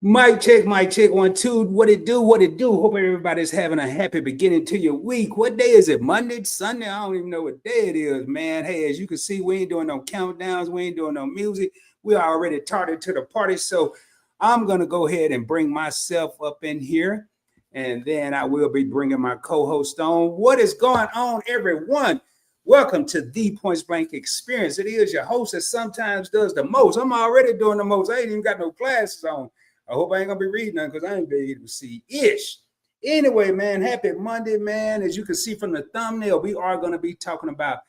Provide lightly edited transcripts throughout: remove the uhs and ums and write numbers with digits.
Mic check, 1, 2. What it do? What it do? Hope everybody's having a happy beginning to your week. What day is it? Monday, Sunday? I don't even know what day it is, man. Hey, as you can see, we ain't doing no countdowns. We ain't doing no music. We already started to the party. So I'm going to go ahead and bring myself up in here. And then I will be bringing my co-host on. What is going on, everyone? Welcome to the Points Blank Experience. It is your host that sometimes does the most. I'm already doing the most. I ain't even got no glasses on. I hope I ain't gonna be reading them because I ain't be able to see ish. Anyway, man, happy Monday, man. As you can see from the thumbnail, we are gonna be talking about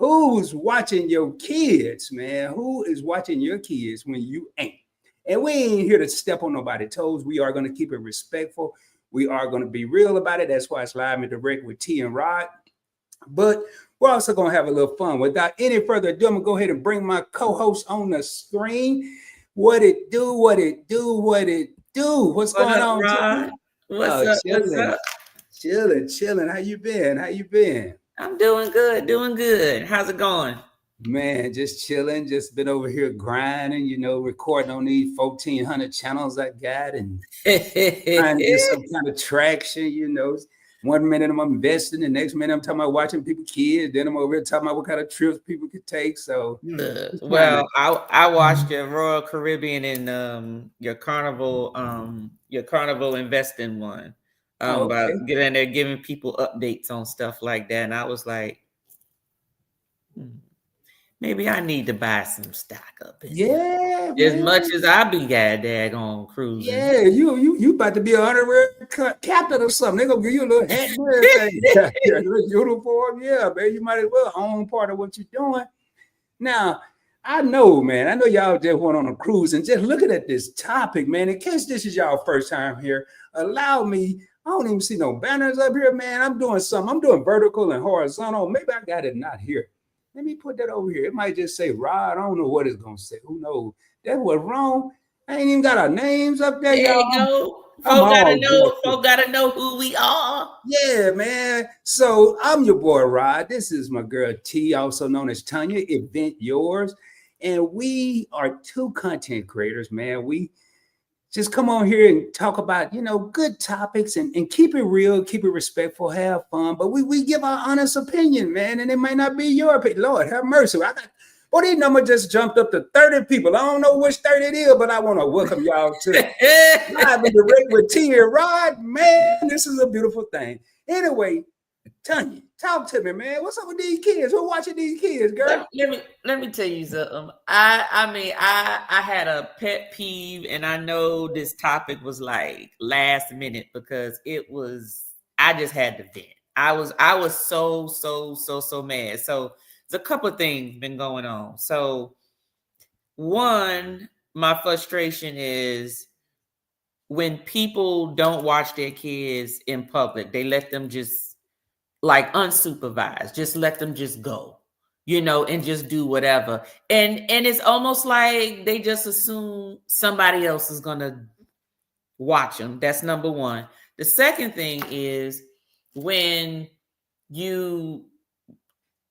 who's watching your kids, man. Who is watching your kids when you ain't? And we ain't here to step on nobody's toes. We are gonna keep it respectful. We are gonna be real about it. That's why it's live and direct with T and Rod. But we're also gonna have a little fun. Without any further ado, I'm gonna go ahead and bring my co-host on the screen. What it do, what it do, what it do. What's going on, Rod? What's up? Chilling, What's up? Chilling. How you been? How you been? I'm doing good. How's it going? Man, just chilling. Just been over here grinding, recording on these 1,400 channels I got and trying to get some kind of traction. 1 minute I'm investing, the next minute I'm talking about watching people kids. Then I'm over here talking about what kind of trips people could take. So, I watched your Royal Caribbean and your Carnival investing one. About getting in there giving people updates on stuff like that, and I was like, maybe I need to buy some stock up in yeah, as much as I be daggone cruising. Yeah, you about to be an honorary captain or something. They're gonna give you a little hat and everything. Yeah, a little uniform. Yeah, man. You might as well own part of what you're doing. Now, I know, man. I know y'all just went on a cruise and just looking at this topic, man. In case this is y'all first time here, allow me. I don't even see no banners up here, man. I'm doing something. I'm doing vertical and horizontal. Maybe I got it not here. Let me put that over here. It might just say Rod. I don't know what it's gonna say. Who knows? That was wrong. I ain't even got our names up there, y'all. You go. Folk gotta know who we are. Yeah, man. So I'm your boy Rod. This is my girl T, also known as Tanya, Event Yours. And we are two content creators, man. We just come on here and talk about, good topics and keep it real, keep it respectful, have fun. But we give our honest opinion, man. And it might not be your opinion. Lord, have mercy. These numbers just jumped up to 30 people. I don't know which 30 it is, but I want to welcome y'all to Live and Direct with T and Rod. Man, this is a beautiful thing. Anyway, Tanya, talk to me, man. What's up with these kids? Who watching these kids, girl? Let me tell you something. I had a pet peeve, and I know this topic was like last minute because I just had to vent. I was so mad. So there's a couple of things been going on. So one, my frustration is when people don't watch their kids in public, they let them just like unsupervised, just let them just go, and just do whatever. And it's almost like they just assume somebody else is going to watch them. That's number one. The second thing is when you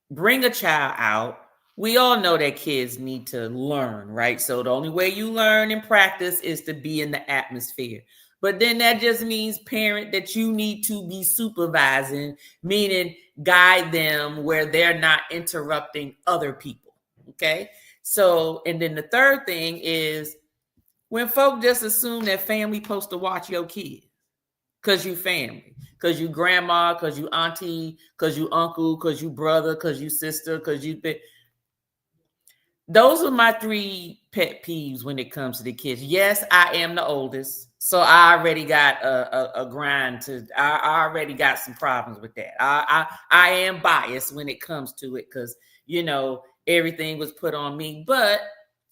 bring a child out, we all know that kids need to learn, right? So the only way you learn and practice is to be in the atmosphere. But then that just means, parent, that you need to be supervising, meaning guide them where they're not interrupting other people, okay? So, and then the third thing is when folk just assume that family supposed to watch your kids because you family, because you grandma, because you auntie, because you uncle, because you brother, because you sister, because you... Those are my three pet peeves when it comes to the kids. Yes, I am the oldest, so I already got a grind to. I already got some problems with that. I am biased when it comes to it because everything was put on me. But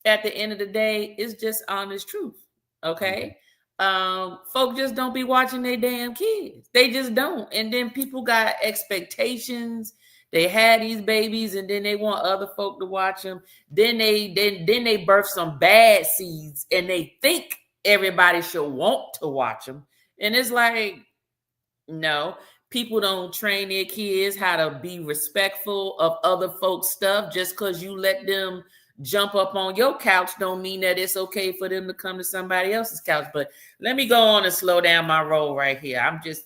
at the end of the day, it's just honest truth. Okay, folk just don't be watching their damn kids. They just don't, and then people got expectations. They had these babies, and then they want other folk to watch them. Then they birth some bad seeds, and they think everybody should want to watch them. And it's like, no, people don't train their kids how to be respectful of other folks' stuff just because you let them jump up on your couch don't mean that it's okay for them to come to somebody else's couch. But let me go on and slow down my roll right here. I'm just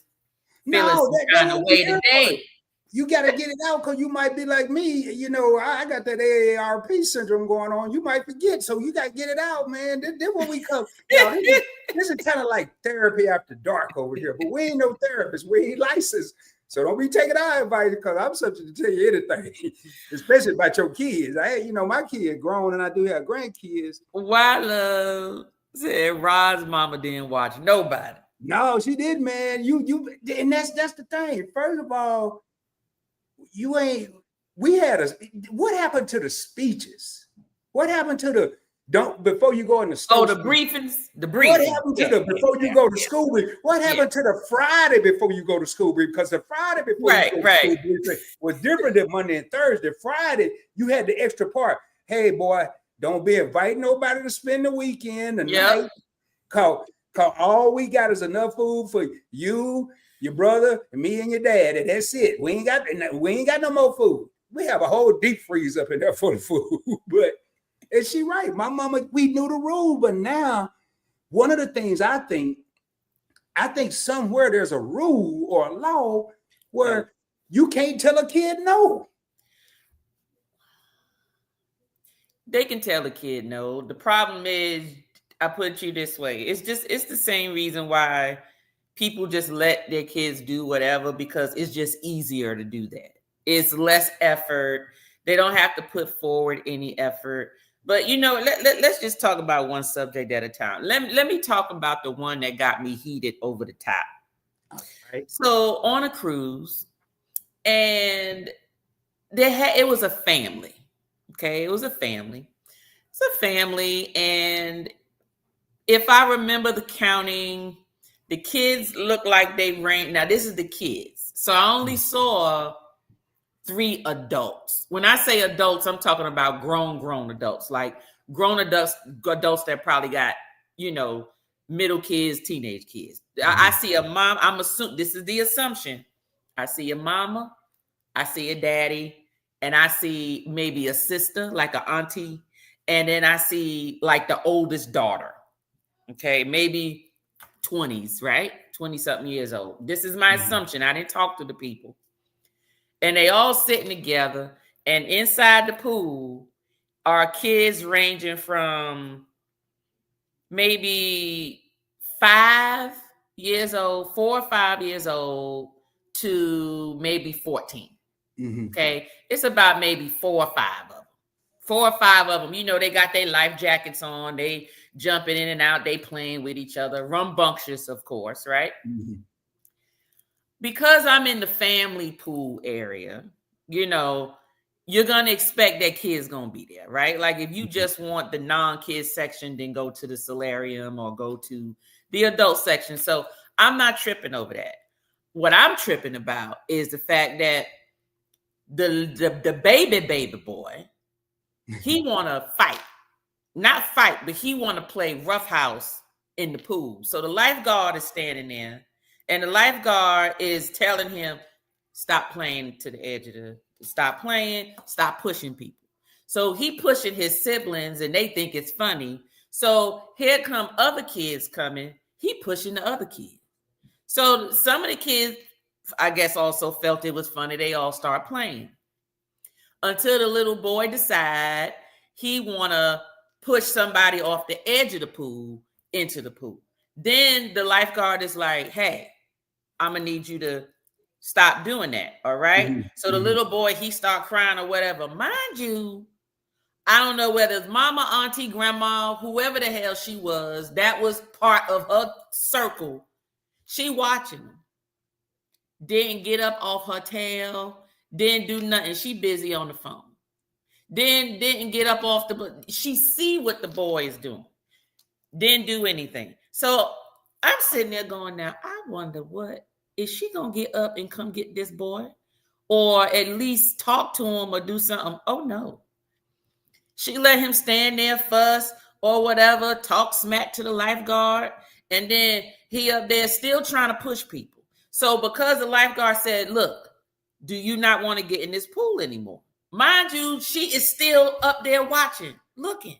feeling some kind of way today. You got to get it out because you might be like me. You know, I got that AARP syndrome going on. You might forget. So you got to get it out, man. Then when we come, this is kind of like therapy after dark over here. But we ain't no therapists. We ain't licensed. So don't be taking our advice because I'm subject to tell you anything, especially about your kids. My kids grown and I do have grandkids. Why love said Rod's mama didn't watch nobody. No, she did, man. And that's the thing. First of all, what happened to the speeches? What happened to before you go in the store? Oh, the briefings. What happened to before you go to school brief? What happened to the Friday before you go to school brief? Because the Friday before you go to school brief was different than Monday and Thursday. Friday, you had the extra part. Hey, boy, don't be inviting nobody to spend the weekend and night. Cause all we got is enough food for you, your brother, and me and your dad, and that's it. We ain't got no more food. We have a whole deep freeze up in there for the food. But is she right? My mama, we knew the rule, but now one of the things I think somewhere there's a rule or a law where you can't tell a kid no. They can tell a kid no. The problem is, I put it you this way. It's the same reason why people just let their kids do whatever, because it's just easier to do that. It's less effort. They don't have to put forward any effort. But, let's just talk about one subject at a time. Let me talk about the one that got me heated over the top. Right. So on a cruise, and it was a family. Okay, it was a family. It's a family, and if I remember the counting, the kids look like they ran. Now, this is the kids. So I only saw 3 adults. When I say adults, I'm talking about grown adults, like grown adults that probably got, middle kids, teenage kids. I see a mom. I'm assuming this is the assumption. I see a mama, I see a daddy, and I see maybe a sister, like an auntie. And then I see like the oldest daughter. Okay, maybe 20s, right? 20-something years old. This is my assumption. I didn't talk to the people. And they all sitting together. And inside the pool are kids ranging from maybe 5 years old, 4 or 5 years old, to maybe 14. Mm-hmm. Okay, it's about maybe 4 or 5 of them. 4 or 5 of them, they got their life jackets on. They jumping in and out. They playing with each other. Rambunctious, of course, right? Mm-hmm. Because I'm in the family pool area, you're going to expect that kid's going to be there, right? Like if you just want the non-kids section, then go to the solarium or go to the adult section. So I'm not tripping over that. What I'm tripping about is the fact that the baby boy, he want to fight. Not fight, but he want to play roughhouse in the pool. So the lifeguard is standing there, and the lifeguard is telling him, stop playing to the edge of stop playing, stop pushing people. So he pushing his siblings, and they think it's funny. So here come other kids coming. He pushing the other kids. So some of the kids, I guess, also felt it was funny. They all start playing. Until the little boy decide he want to push somebody off the edge of the pool into the pool. Then the lifeguard is like, hey, I'm going to need you to stop doing that, all right? Mm-hmm. So the little boy, he start crying or whatever. Mind you, I don't know whether it's mama, auntie, grandma, whoever the hell she was, that was part of her circle. She watching him. Didn't get up off her tail. Didn't do nothing. She busy on the phone. Then didn't get up off she see what the boy is doing. Didn't do anything. So I'm sitting there going, now, I wonder what, is she going to get up and come get this boy? Or at least talk to him or do something? Oh, no. She let him stand there, fuss or whatever, talk smack to the lifeguard. And then he up there still trying to push people. So because the lifeguard said, look, do you not want to get in this pool anymore? Mind you, she is still up there watching, looking.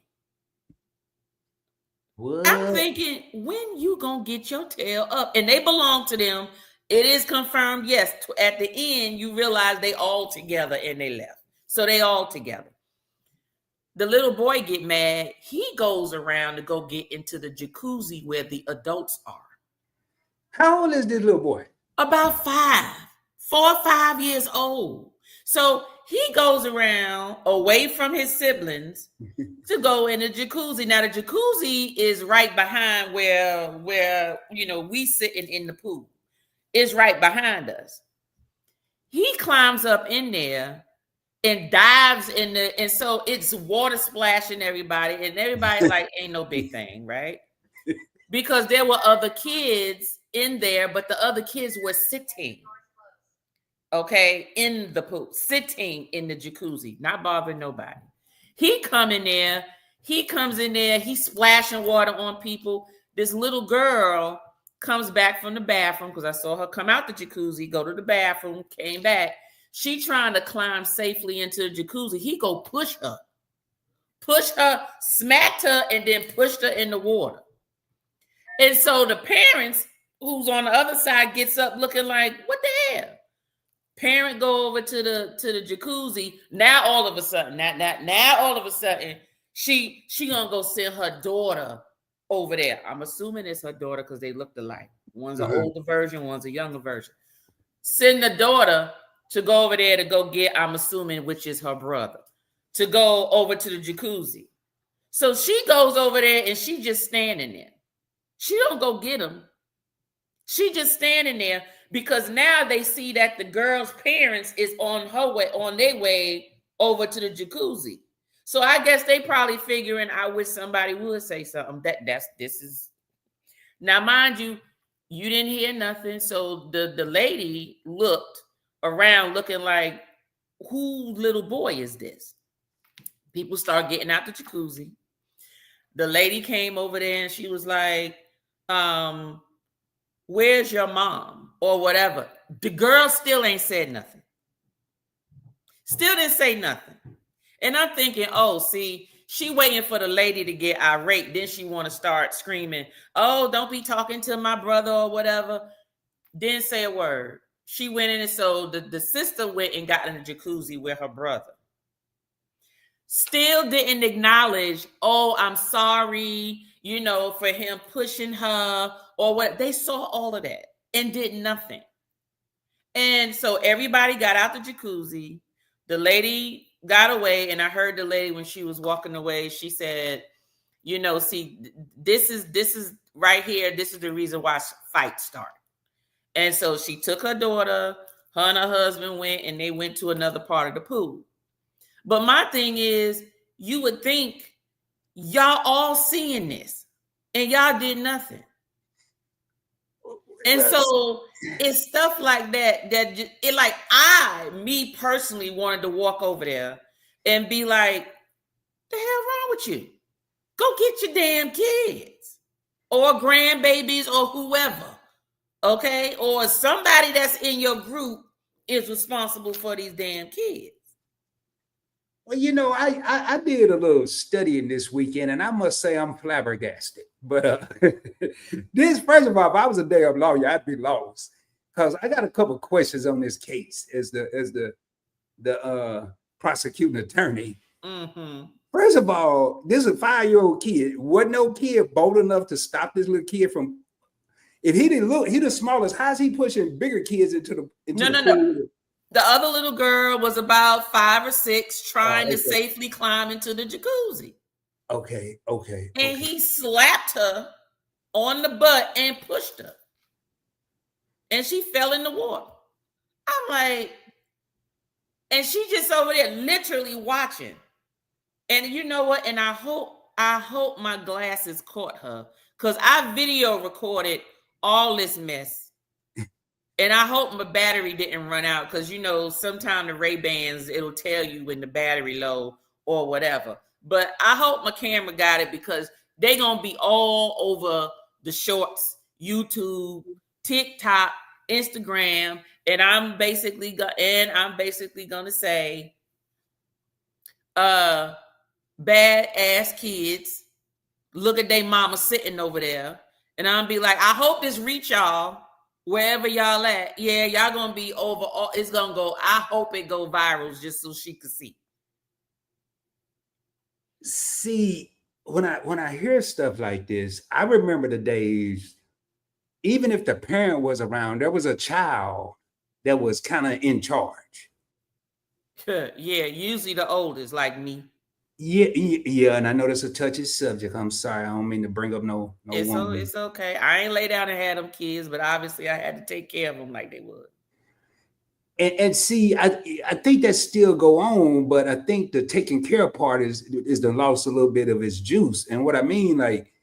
What? I'm thinking, when you gonna get your tail up? And they belong to them. It is confirmed, yes. At the end, you realize they all together and they left. So they all together. The little boy get mad. He goes around to go get into the jacuzzi where the adults are. How old is this little boy? About 4 or 5 years old. So he goes around away from his siblings to go in the jacuzzi. Now the jacuzzi is right behind where we sitting in the pool. It's right behind us. He climbs up in there and dives in the, and so it's water splashing everybody, and everybody like ain't no big thing, right? Because there were other kids in there, but the other kids were sitting, okay, in the pool, sitting in the jacuzzi, not bothering nobody. He comes in there, he's splashing water on people. This little girl comes back from the bathroom, because I saw her come out the jacuzzi, go to the bathroom, came back. She trying to climb safely into the jacuzzi. He go push her, smacked her, and then pushed her in the water. And so the parents, who's on the other side, gets up looking like, what the hell? Parent go over to the jacuzzi. Now all of a sudden, she gonna go send her daughter over there. I'm assuming it's her daughter because they looked alike. One's an older version, one's a younger version. Send the daughter to go over there to go get, I'm assuming, which is her brother, to go over to the jacuzzi. So she goes over there and she just standing there. She don't go get him. She just standing there because now they see that the girl's parents is on their way over to the jacuzzi. So I guess they probably figuring, I wish somebody would say something. This is now, mind you, you didn't hear nothing. So the lady looked around looking like, who little boy is this? People start getting out the jacuzzi. The lady came over there and she was like, where's your mom or whatever? The girl still ain't said nothing. Still didn't say nothing. And I'm thinking, oh, see, she waiting for the lady to get irate. Then she want to start screaming, oh, don't be talking to my brother or whatever. Didn't say a word. She went in, and so the sister went and got in the jacuzzi with her brother. Still didn't acknowledge, oh, I'm sorry, for him pushing her or what. They saw all of that and did nothing. And so everybody got out the jacuzzi. The lady got away, and I heard the lady when she was walking away, she said, see, this is right here. This is the reason why fights start. And so she took her daughter, her and her husband went, and they went to another part of the pool. But my thing is, you would think y'all all seeing this and y'all did nothing. And so it's stuff like that me personally wanted to walk over there and be like, the hell wrong with you? Go get your damn kids or grandbabies or whoever. Okay? Or somebody that's in your group is responsible for these damn kids. Well, I did a little studying this weekend, and I must say I'm flabbergasted. But this, first of all, if I was a damn lawyer, I'd be lost, because I got a couple of questions on this case as the prosecuting attorney. Mm-hmm. First of all, this is a 5-year-old kid. Wasn't no kid bold enough to stop this little kid from? If he didn't look, he the smallest. How's he pushing bigger kids into the No. The other little girl was about 5 or 6 trying to safely climb into the jacuzzi. Okay. And he slapped her on the butt and pushed her. And she fell in the water. I'm like, and she just over there literally watching. And you know what? And I hope my glasses caught her, because I video recorded all this mess. And I hope my battery didn't run out, because, sometimes the Ray-Bans, it'll tell you when the battery low or whatever. But I hope my camera got it, because they're going to be all over the shorts, YouTube, TikTok, Instagram. And I'm basically going to say, bad ass kids look at their mama sitting over there, and I'm be like, I hope this reach y'all wherever y'all at. Yeah, y'all gonna be over. It's gonna go. I hope it go viral just so she could see. See, when I hear stuff like this, I remember the days. Even if the parent was around, there was a child that was kind of in charge. Yeah, usually the oldest, like me. Yeah, and I know that's a touchy subject. I'm sorry, I don't mean to bring up no woman. It's okay. I ain't lay down and had them kids, but obviously I had to take care of them like they would. And see, I think that still go on, but I think the taking care part is the lost a little bit of its juice. And what I mean, like,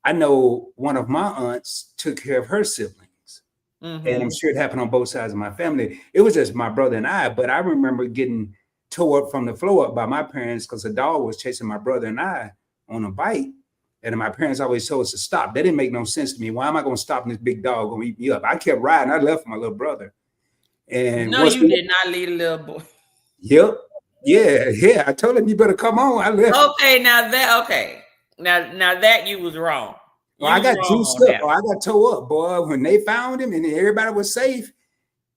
I know one of my aunts took care of her siblings, and I'm sure it happened on both sides of my family. It was just my brother and I, but I remember getting tore up from the floor up by my parents because a dog was chasing my brother and I on a bike. And my parents always told us to stop. That didn't make no sense to me. Why am I going to stop and this big dog going to eat me up? I kept riding. I left my little brother. And no, you did not leave a little boy. Yep. Yeah. I told him you better come on. I left. Okay, now that you was wrong. Well, I got juiced up. I got tore up, boy. When they found him and everybody was safe,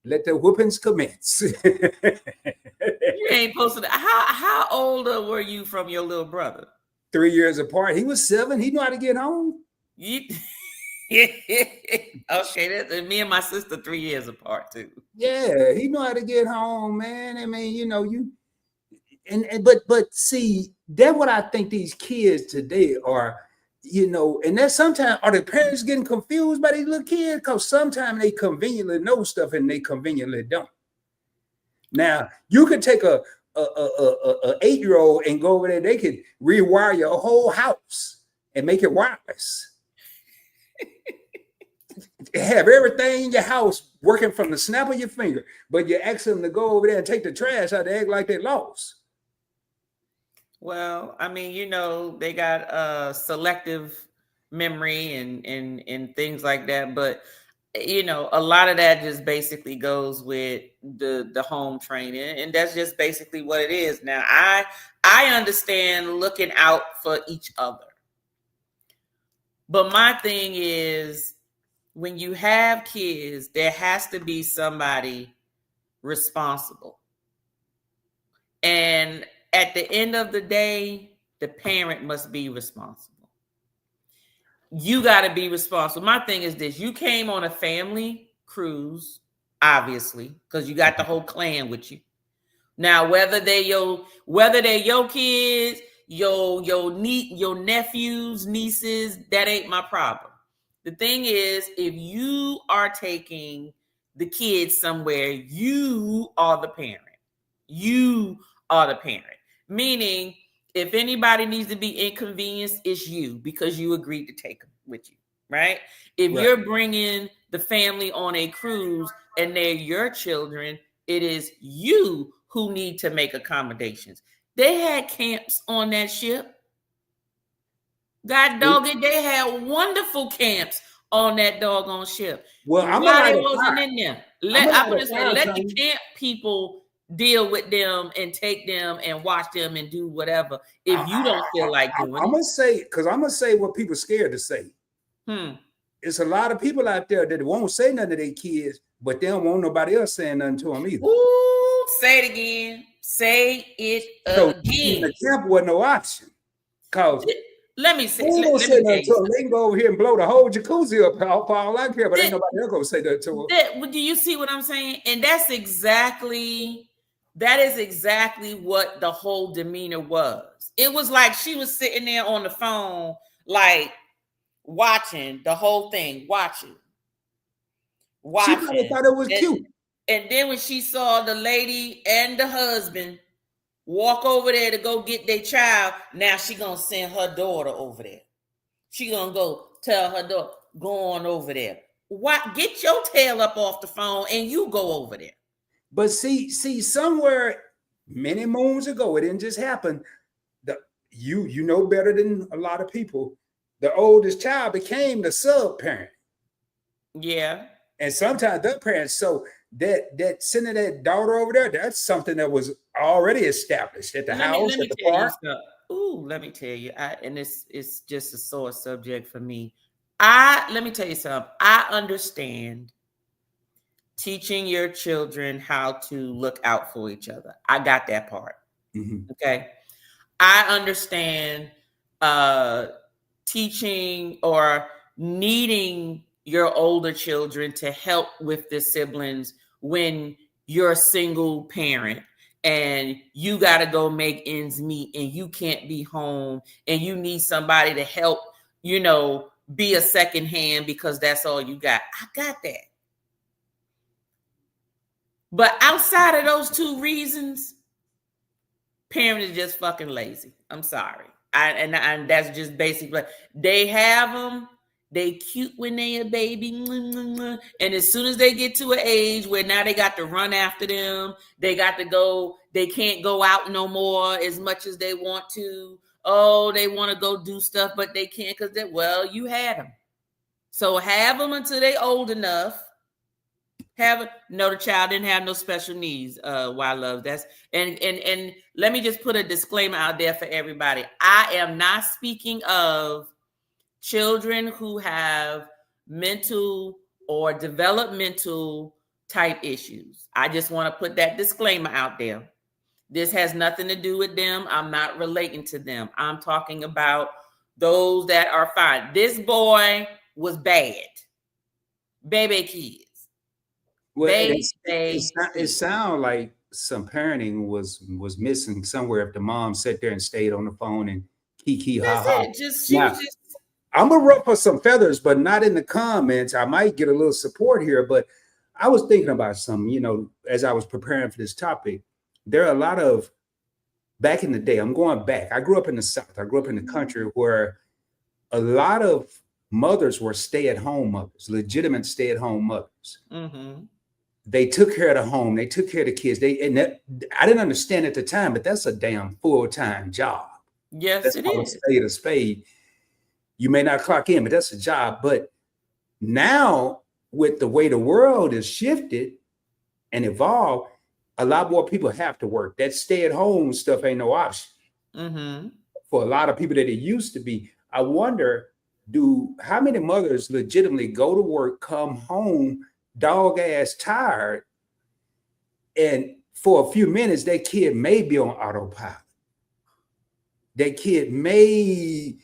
let the whoopings commence. You ain't supposed to. How older were you from your little brother? 3 years apart. He was 7. He knew how to get home. Okay, me and my sister 3 years apart too. Yeah, he knew how to get home, man. I mean, but see, that's what I think these kids today are, and that sometimes are the parents getting confused by these little kids because sometimes they conveniently know stuff and they conveniently don't. Now you could take a 8-year-old and go over there, they could rewire your whole house and make it wireless. Have everything in your house working from the snap of your finger, but you ask them to go over there and take the trash out, they act like they lost. Well, I mean, they got selective memory and things like that, but a lot of that just basically goes with the home training, and that's just basically what it is. Now, I understand looking out for each other, but my thing is, when you have kids, there has to be somebody responsible. And at the end of the day, the parent must be responsible. You got to be responsible. My thing is this: you came on a family cruise, obviously, because you got the whole clan with you. Now, whether they're your kids, your nephews, nieces, that ain't my problem. The thing is, if you are taking the kids somewhere, you are the parent. You are the parent. Meaning, if anybody needs to be inconvenienced, it's you, because you agreed to take them with you, right? If you're bringing the family on a cruise and they're your children, it is you who need to make accommodations. They had camps on that ship. God dog it, they had wonderful camps on that doggone ship. Well, why they wasn't in there? Let the camp people deal with them and take them and watch them and do whatever. If you don't feel like doing it, I'm gonna say what people scared to say. It's a lot of people out there that won't say nothing to their kids, but they don't want nobody else saying nothing to them either. Ooh, say it again. Say it again. The camp wasn't no option. Cause let me say. They can go over here and blow the whole jacuzzi up for all I care, but ain't nobody else gonna say that to them. Do you see what I'm saying? And that is exactly what the whole demeanor was. It was like she was sitting there on the phone, like watching the whole thing, watching. She probably thought it was cute. And then when she saw the lady and the husband walk over there to go get their child, now she gonna send her daughter over there. She gonna go tell her daughter, go on over there. What? Get your tail up off the phone and you go over there. But see, somewhere many moons ago, it didn't just happen. You know better than a lot of people. The oldest child became the sub parent. Yeah. And sometimes the parents, so that sending that daughter over there, that's something that was already established at the house, Let at me the tell you park. something. Ooh, let me tell you, and it's just a sore subject for me. Let me tell you something. I understand teaching your children how to look out for each other. I got that part. Mm-hmm. Okay. I understand teaching or needing your older children to help with the siblings when you're a single parent and you got to go make ends meet and you can't be home and you need somebody to help, be a second hand because that's all you got. I got that. But outside of those two reasons, parents are just fucking lazy. I'm sorry. And that's just basically, they have them. They cute when they a baby. And as soon as they get to an age where now they got to run after them, they got to go, they can't go out no more as much as they want to. Oh, they want to go do stuff, but they can't because you had them. So have them until they old enough. The child didn't have no special needs. Why love that's and let me just put a disclaimer out there for everybody. I am not speaking of children who have mental or developmental type issues. I just want to put that disclaimer out there. This has nothing to do with them. I'm not relating to them. I'm talking about those that are fine. This boy was bad. Baby kids. Well, it sounds like some parenting was missing somewhere if the mom sat there and stayed on the phone and kiki ha ha. I'm gonna ruffle some feathers, but not in the comments. I might get a little support here, but I was thinking about some, as I was preparing for this topic. There are a lot of, back in the day, I'm going back. I grew up in the South. I grew up in the country where a lot of mothers were stay-at-home mothers, legitimate stay-at-home mothers. Mm-hmm. They took care of the home. They took care of the kids. I didn't understand at the time, but that's a damn full-time job. Yes, that's it is. A spade. You may not clock in, but that's a job. But now, with the way the world is shifted and evolved, a lot more people have to work. That stay-at-home stuff ain't no option. Mm-hmm. For a lot of people that it used to be. I wonder, how many mothers legitimately go to work, come home, dog ass tired, and for a few minutes that kid may be on autopilot. That kid may,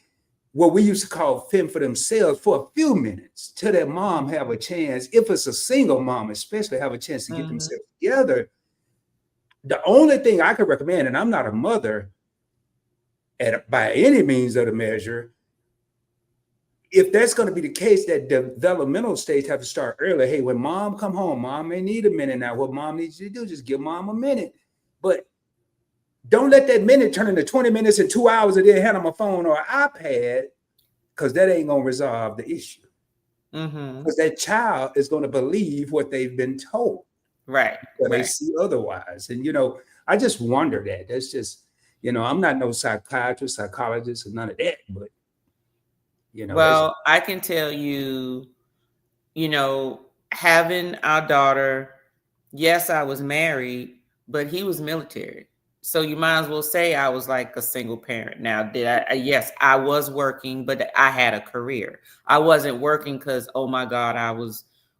what we used to call fend for themselves for a few minutes till their mom have a chance, if it's a single mom especially, have a chance to get themselves together. The only thing I could recommend, and I'm not a mother by any means of the measure, if that's going to be the case, that developmental stage have to start early. Hey, when mom come home, mom may need a minute now. What mom needs you to do, just give mom a minute. But don't let that minute turn into 20 minutes and 2 hours and then hand them a phone or an iPad, because that ain't going to resolve the issue. Because that child is going to believe what they've been told. Right. They see otherwise. And, I just wonder that. That's just, I'm not no psychiatrist, psychologist, or none of that, but I can tell you, having our daughter, yes, I was married, but he was military. So you might as well say I was like a single parent. Now, yes, I was working, but I had a career. I wasn't working because, oh my God,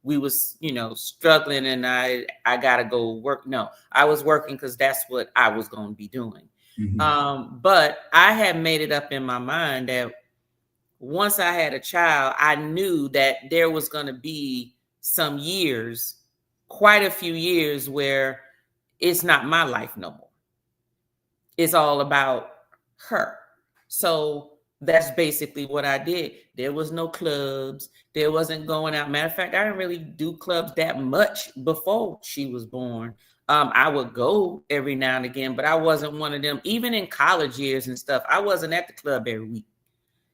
we was, struggling and I got to go work. No, I was working because that's what I was going to be doing. Mm-hmm. But I had made it up in my mind that once I had a child, I knew that there was going to be some years, quite a few years, where it's not my life no more. It's all about her. So that's basically what I did. There was no clubs. There wasn't going out. Matter of fact, I didn't really do clubs that much before she was born. I would go every now and again, but I wasn't one of them. Even in college years and stuff, I wasn't at the club every week.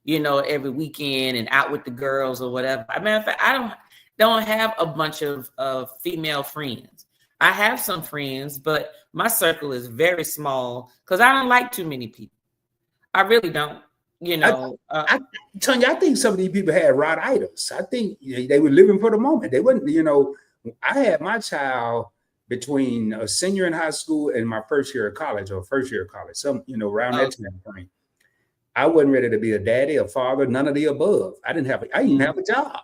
Every weekend and out with the girls or whatever. Matter of fact, I don't have a bunch of female friends. I have some friends, but my circle is very small because I don't like too many people. I really don't. Tonya, I think some of these people had rhoditis. I think they were living for the moment. They wouldn't, I had my child between a senior in high school and my first year of college, some, around that time frame. I wasn't ready to be a daddy, a father, none of the above. I didn't even have a job.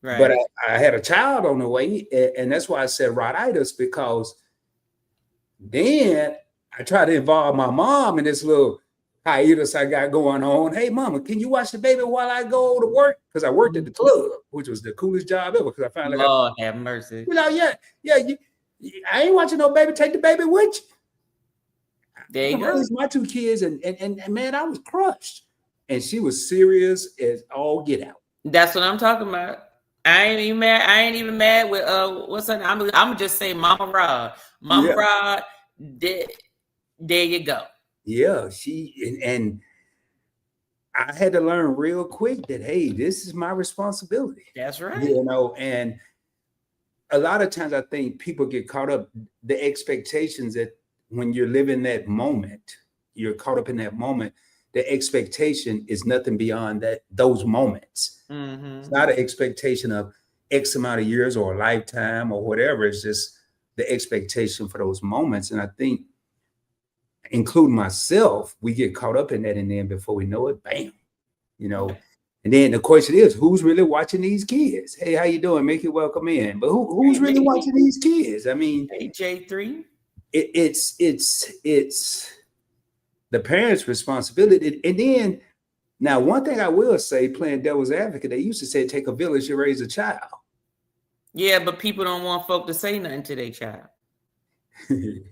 Right. But I had a child on the way, and that's why I said rhoditis, because then I tried to involve my mom in this little hiatus I got going on. Hey, mama, can you watch the baby while I go to work? Because I worked at the club, which was the coolest job ever. Because I finally Lord have mercy. I ain't watching no baby. Take the baby with you. There you go. My two kids, and man, I was crushed. And she was serious as all get out. That's what I'm talking about. I ain't even mad with what's her name? I'm gonna just say Mama Rod. Mama Rod, there you go. Yeah, and I had to learn real quick that, hey, this is my responsibility. That's right. And a lot of times I think people get caught up, the expectations that when you're living that moment, you're caught up in that moment. The expectation is nothing beyond those moments. Mm-hmm. It's not an expectation of X amount of years or a lifetime or whatever. It's just the expectation for those moments. And I think, including myself, we get caught up in that, and then before we know it, bam, And then the question is, who's really watching these kids? Hey, how you doing? Make it welcome in. But who's really watching these kids? I mean, J3. It's the parents' responsibility. And then, now, one thing I will say, playing devil's advocate, they used to say, take a village to raise a child. Yeah, but people don't want folk to say nothing to their child.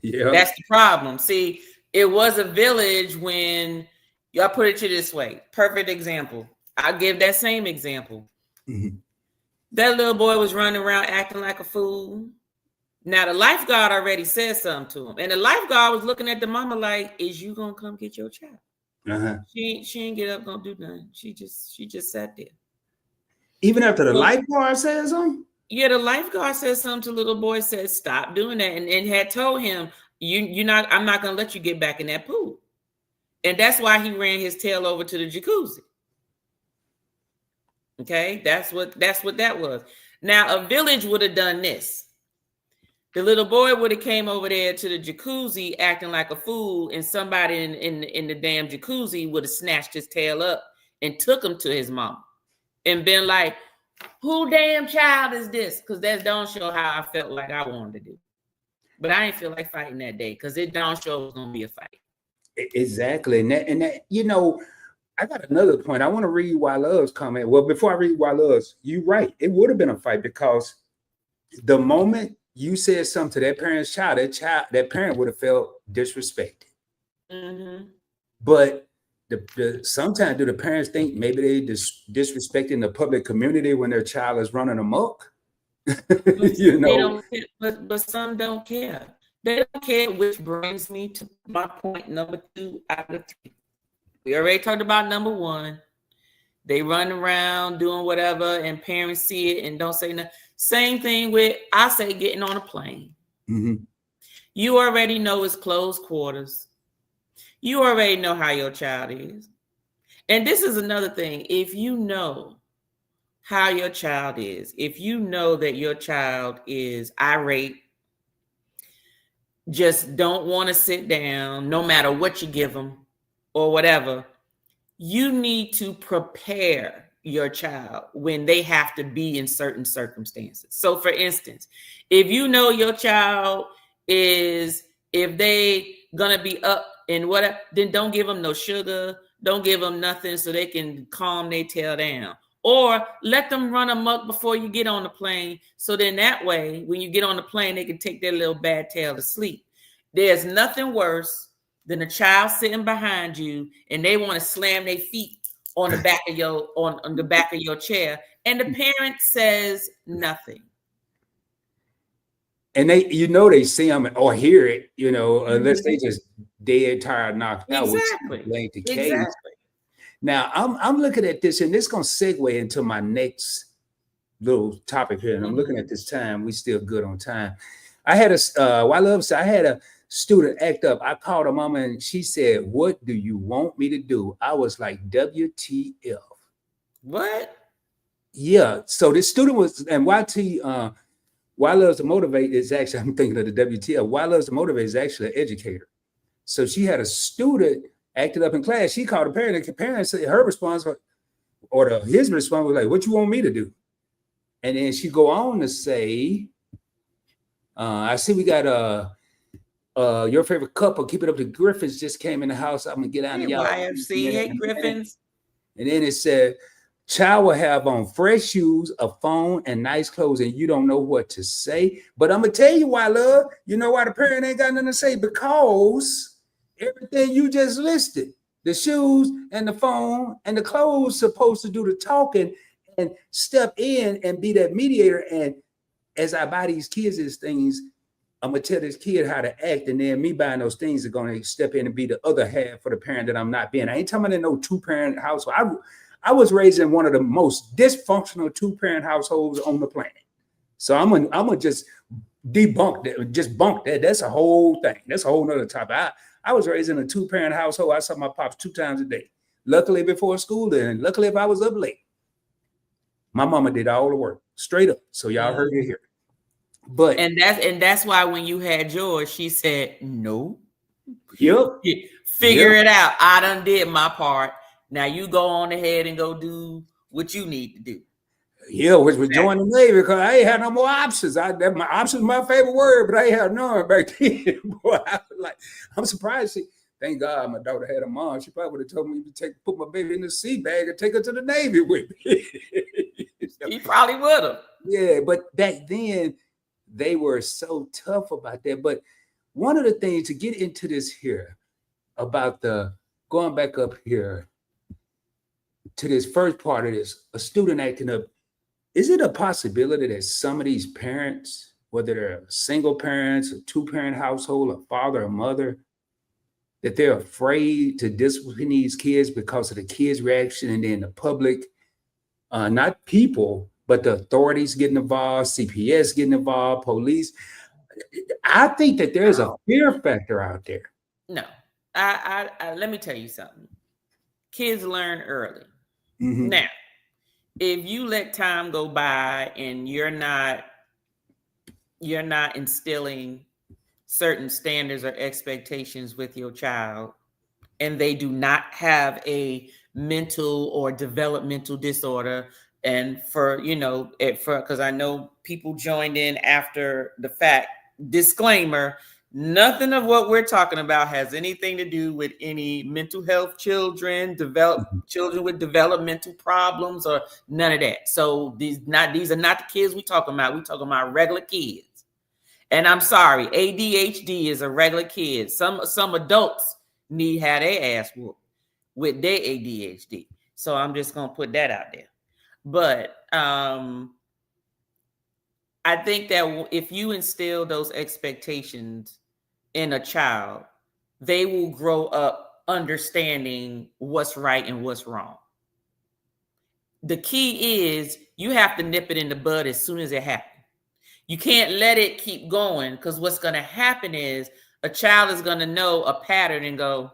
Yeah. That's the problem. See, it was a village when, y'all put it to this way. Perfect example. I'll give that same example. Mm-hmm. That little boy was running around acting like a fool. Now, the lifeguard already said something to him. And the lifeguard was looking at the mama like, is you going to come get your child? Uh-huh. She ain't get up, gonna do nothing. She just sat there. Even after the lifeguard says something? Yeah, the lifeguard said something to little boy, said, stop doing that. And had told him, I'm not gonna let you get back in that pool. And that's why he ran his tail over to the jacuzzi. Okay, that's what that was. Now, a village would have done this. The little boy would have came over there to the jacuzzi acting like a fool, and somebody in the damn jacuzzi would have snatched his tail up and took him to his mom and been like, who damn child is this? Because that don't show how I felt like I wanted to do. But I didn't feel like fighting that day because it don't show it was going to be a fight. Exactly. And that, I got another point. I want to read Why Love's comment. Well, before I read Why Love's, you're right. It would have been a fight, because the moment you said something to that parent's child, that parent would have felt disrespected. Mm-hmm. But sometimes do the parents think maybe they disrespecting the public community when their child is running amok? They don't care, but some don't care. They don't care, which brings me to my point number 2 out of 3. We already talked about number 1. They run around doing whatever, and parents see it and don't say nothing. Same thing with, I say, getting on a plane. Mm-hmm. You already know it's closed quarters. You already know how your child is. And this is another thing. If you know how your child is, if you know that your child is irate, just don't want to sit down, no matter what you give them or whatever, you need to prepare your child when they have to be in certain circumstances. So for instance, if you know your child is, if they gonna be up and whatever, then don't give them no sugar, don't give them nothing so they can calm their tail down. Or let them run amok before you get on the plane. So then that way, when you get on the plane, they can take their little bad tail to sleep. There's nothing worse than a child sitting behind you and they want to slam their feet on the back of your on the back of your chair, and the parent says nothing. And they see them or hear it, unless they just dead tired, knocked out. Exactly. Exactly. Now I'm looking at this, and this is gonna segue into my next little topic here. And I'm looking at this time. We still good on time. I had a student act up. I called her mama and she said, "What do you want me to do?" I was like, WTF. What? Yeah. So this student was, and YT, Why Loves to Motivate is actually, I'm thinking of the WTF. Why Loves to Motivate is actually an educator. So she had a student acted up in class. She called a parent. The parent said her response his response was like, "What you want me to do?" And then she go on to say, "I see we got your favorite couple. Keep it up. The Griffins just came in the house. I'm gonna get out of y'all." YFC, hey Griffins. And then it said, "Child will have on fresh shoes, a phone, and nice clothes, and you don't know what to say. But I'm gonna tell you why, love. You know why the parent ain't got nothing to say? Because everything you just listed, the shoes and the phone and the clothes, supposed to do the talking and step in and be that mediator. And as I buy these kids these things, I'm gonna tell this kid how to act, and then me buying those things are gonna step in and be the other half for the parent that I'm not being. I ain't talking about no 2-parent household. I was raised in one of the most dysfunctional 2-parent households on the planet. So I'm gonna just debunk that, just bunk that. That's a whole thing. That's a whole nother topic. I was raised in a 2-parent household. I saw my pops 2 times a day. Luckily before school, and luckily if I was up late. My mama did all the work, straight up. So y'all heard it here. But and that's why when you had yours, she said, "No, yep, figure it out. I done did my part. Now you go on ahead and go do what you need to do." Yeah, which was join the Navy because I ain't had no more options. My options my favorite word, but I ain't had none back then. Boy, I was like, I'm surprised. Thank God my daughter had a mom. She probably would have told me to put my baby in the sea bag and take her to the Navy with me. He probably would have. Yeah, but back then they were so tough about that. But one of the things to get into this here about the going back up here to this first part of this, a student acting up. Is it a possibility that some of these parents, whether they're single parents, a 2-parent household, a father or mother, that they're afraid to discipline these kids because of the kids' reaction, and then the public, not people, but the authorities getting involved, CPS getting involved, police? I think that there's a fear factor out there. No, I let me tell you something. Kids learn early. Mm-hmm. Now, if you let time go by and you're not instilling certain standards or expectations with your child, and they do not have a mental or developmental disorder, and because I know people joined in after the fact, disclaimer, nothing of what we're talking about has anything to do with any mental health children, children with developmental problems, or none of that. So these are not the kids we talking about. We talking about regular kids. And I'm sorry, ADHD is a regular kid. Some adults need have their ass whooped with their ADHD. So I'm just gonna put that out there. But I think that if you instill those expectations in a child, they will grow up understanding what's right and what's wrong. The key is you have to nip it in the bud as soon as it happens. You can't let it keep going, because what's going to happen is a child is going to know a pattern and go,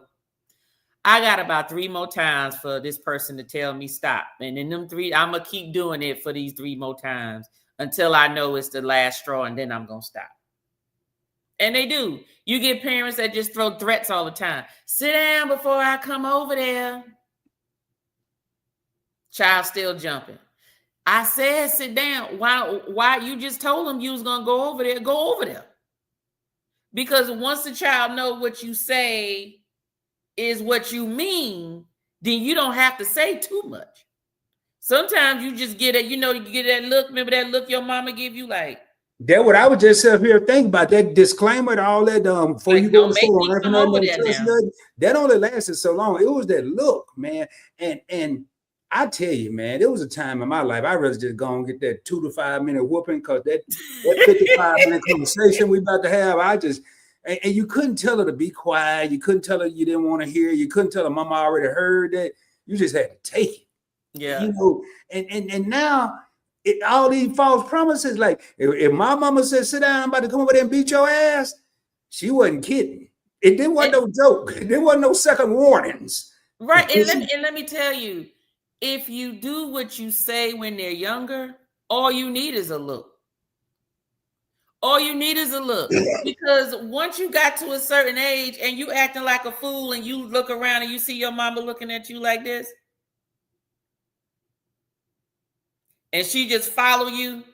I got about 3 more times for this person to tell me stop. And in them 3, I'm going to keep doing it for these 3 more times until I know it's the last straw, and then I'm going to stop. And they do. You get parents that just throw threats all the time. Sit down before I come over there. Child still jumping. I said, sit down. Why you just told them you was going to go over there? Go over there. Because once the child knows what you say is what you mean, then you don't have to say too much. Sometimes you just get it, you get that look. Remember that look your mama give you, like, that what I would just sit here think about, that disclaimer and all that before like, you go to school. That only lasted so long. It was that look, man. And I tell you, man, there was a time in my life I'd rather just go and get that 2 to 5 minute whooping, because that 55-minute conversation we about to have, and you couldn't tell her to be quiet. You couldn't tell her you didn't want to hear. You couldn't tell her mama already heard that. You just had to take it. Yeah. And now all these false promises, like if my mama said, sit down, I'm about to come over there and beat your ass, she wasn't kidding. There wasn't no joke. There wasn't no second warnings. Right. And let me tell you, if you do what you say when they're younger, all you need is a look. All you need is a look. Because once you got to a certain age and you acting like a fool and you look around and you see your mama looking at you like this, and she just follow you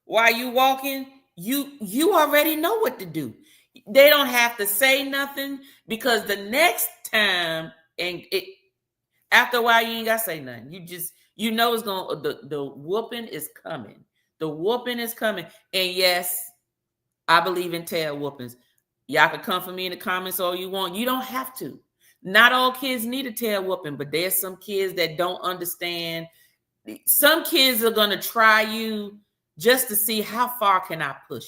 while you walking, you already know what to do. They don't have to say nothing, because the next time, and after a while, you ain't gotta say nothing. You know it's gonna, the whooping is coming. The whooping is coming. And yes, I believe in tail whoopings. Y'all can come for me in the comments all you want. You don't have to. Not all kids need a tail whooping, but there's some kids that don't understand. Some kids are gonna try you just to see how far can I push.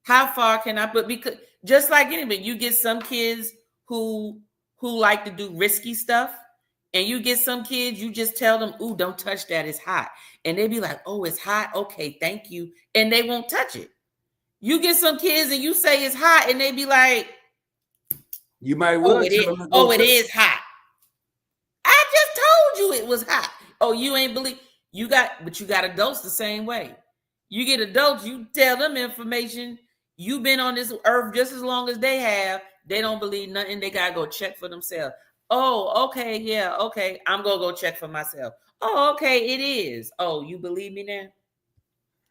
How far can I put? Because just like anybody, you get some kids who like to do risky stuff, and you get some kids, you just tell them, "Ooh, don't touch that, it's hot." And they be like, "Oh, it's hot? Okay, thank you." And they won't touch it. You get some kids and you say it's hot, and they be like, You might "Oh, it is. Oh, it is hot. I just told you it was hot. Oh, you ain't believe but you got adults the same way. You get adults, you tell them information. You've been on this earth just as long as they have. They don't believe nothing. They gotta go check for themselves. Oh, okay, yeah, okay. I'm gonna go check for myself. Oh, okay, it is. Oh, you believe me now?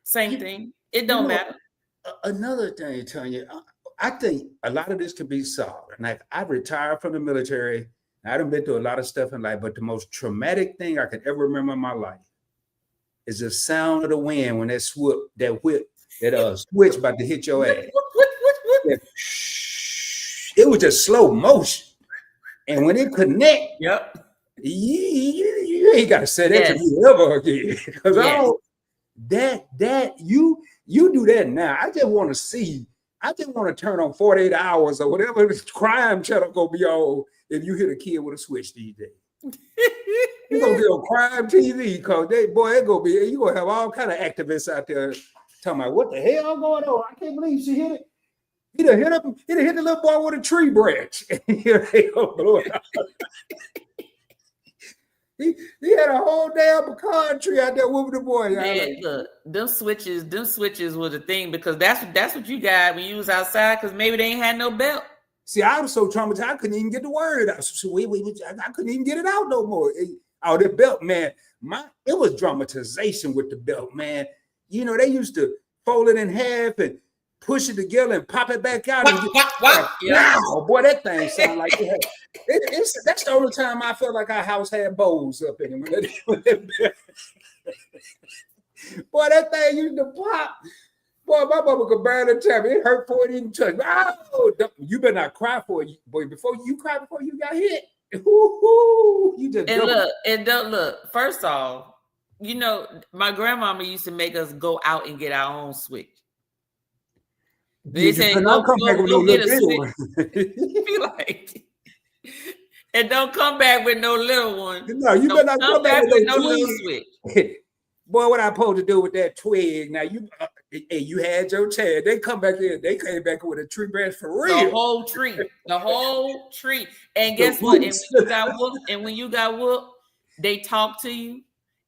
Same thing. It don't matter. Another thing, Tanya, I think a lot of this can be solved. Like, I retired from the military. I done been through a lot of stuff in life, but the most traumatic thing I could ever remember in my life is the sound of the wind when that switch about to hit your ass. It was just slow motion. And when it connect, yep, you ain't got to say that to me ever again. Because you do that now. I just want to see. I just want to turn on 48 Hours or whatever this crime channel gonna be on if you hit a kid with a switch these days. You're gonna get on crime TV, because you gonna have all kind of activists out there talking about what the hell going on. I can't believe she hit it. He done hit the little boy with a tree branch. He had a whole damn pecan tree out there whooping the boy. Man, look, them switches were the thing, because that's what you got when you was outside, because maybe they ain't had no belt. See, I was so traumatized, I couldn't even get the word out. So I couldn't even get it out no more. The belt, man, it was dramatization with the belt, man. You know, they used to fold it in half and push it together and pop it back out. Wow, boy, that thing sound like it had, that's the only time I felt like our house had bowls up in it. Boy, that thing used to pop. Boy, my mama could barely tell me. It hurt before it even touched. Oh, you better not cry for it, boy. Before you got hit. You just don't look. First off, you know, my grandmama used to make us go out and get our own switch. They say go get a switch. Be like, and don't come back with no little one. No, you better not come back with no little switch. Boy, what I supposed to do with that twig? Now you had your chance. They come back in. They came back with a tree branch for real. The whole tree. And guess what? And when you got whooped, they talk to you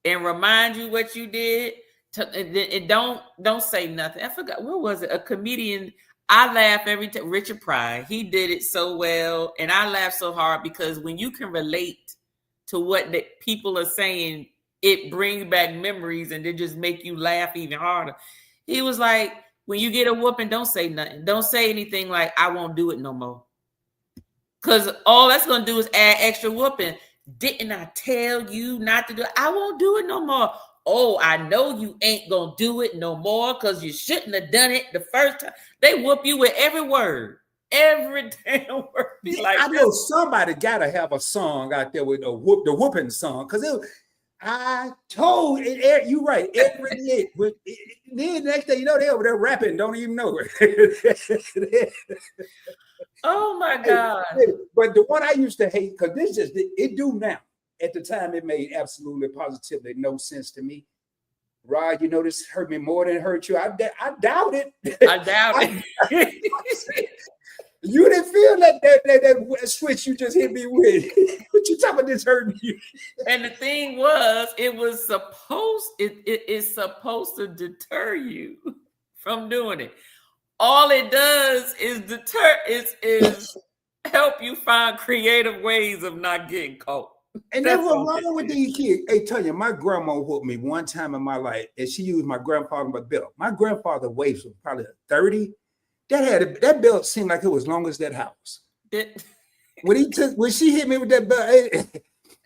and remind you what you did. And don't say nothing. I forgot, what was it? A comedian. I laugh every time. Richard Pryor. He did it so well, and I laugh so hard, because when you can relate to what the people are saying, it brings back memories, and it just make you laugh even harder. He was like, when you get a whooping, don't say nothing. Don't say anything like, I won't do it no more. Because all that's going to do is add extra whooping. Didn't I tell you not to do it? I won't do it no more. Oh, I know you ain't going to do it no more, because you shouldn't have done it the first time. They whoop you with every word. Every damn word. Like, I know somebody got to have a song out there with the whooping song, because I told it, you right, every lick. But then the next thing you know, they over there rapping, don't even know it. Oh my God. But the one I used to hate, because it do now. At the time, it made absolutely positively no sense to me. Rod, you know, this hurt me more than it hurt you. I doubt it. I doubt it. You didn't feel that switch you just hit me with. What you talking about, this hurting you? And the thing was, it's supposed to deter you from doing it. all it does is deter is help you find creative ways of not getting caught. And that's what's wrong with these kids. Hey, tell you, my grandma whooped me one time in my life, and she used my grandfather's belt. My grandfather's waist was probably 30. That belt seemed like it was long as that house. When she hit me with that belt,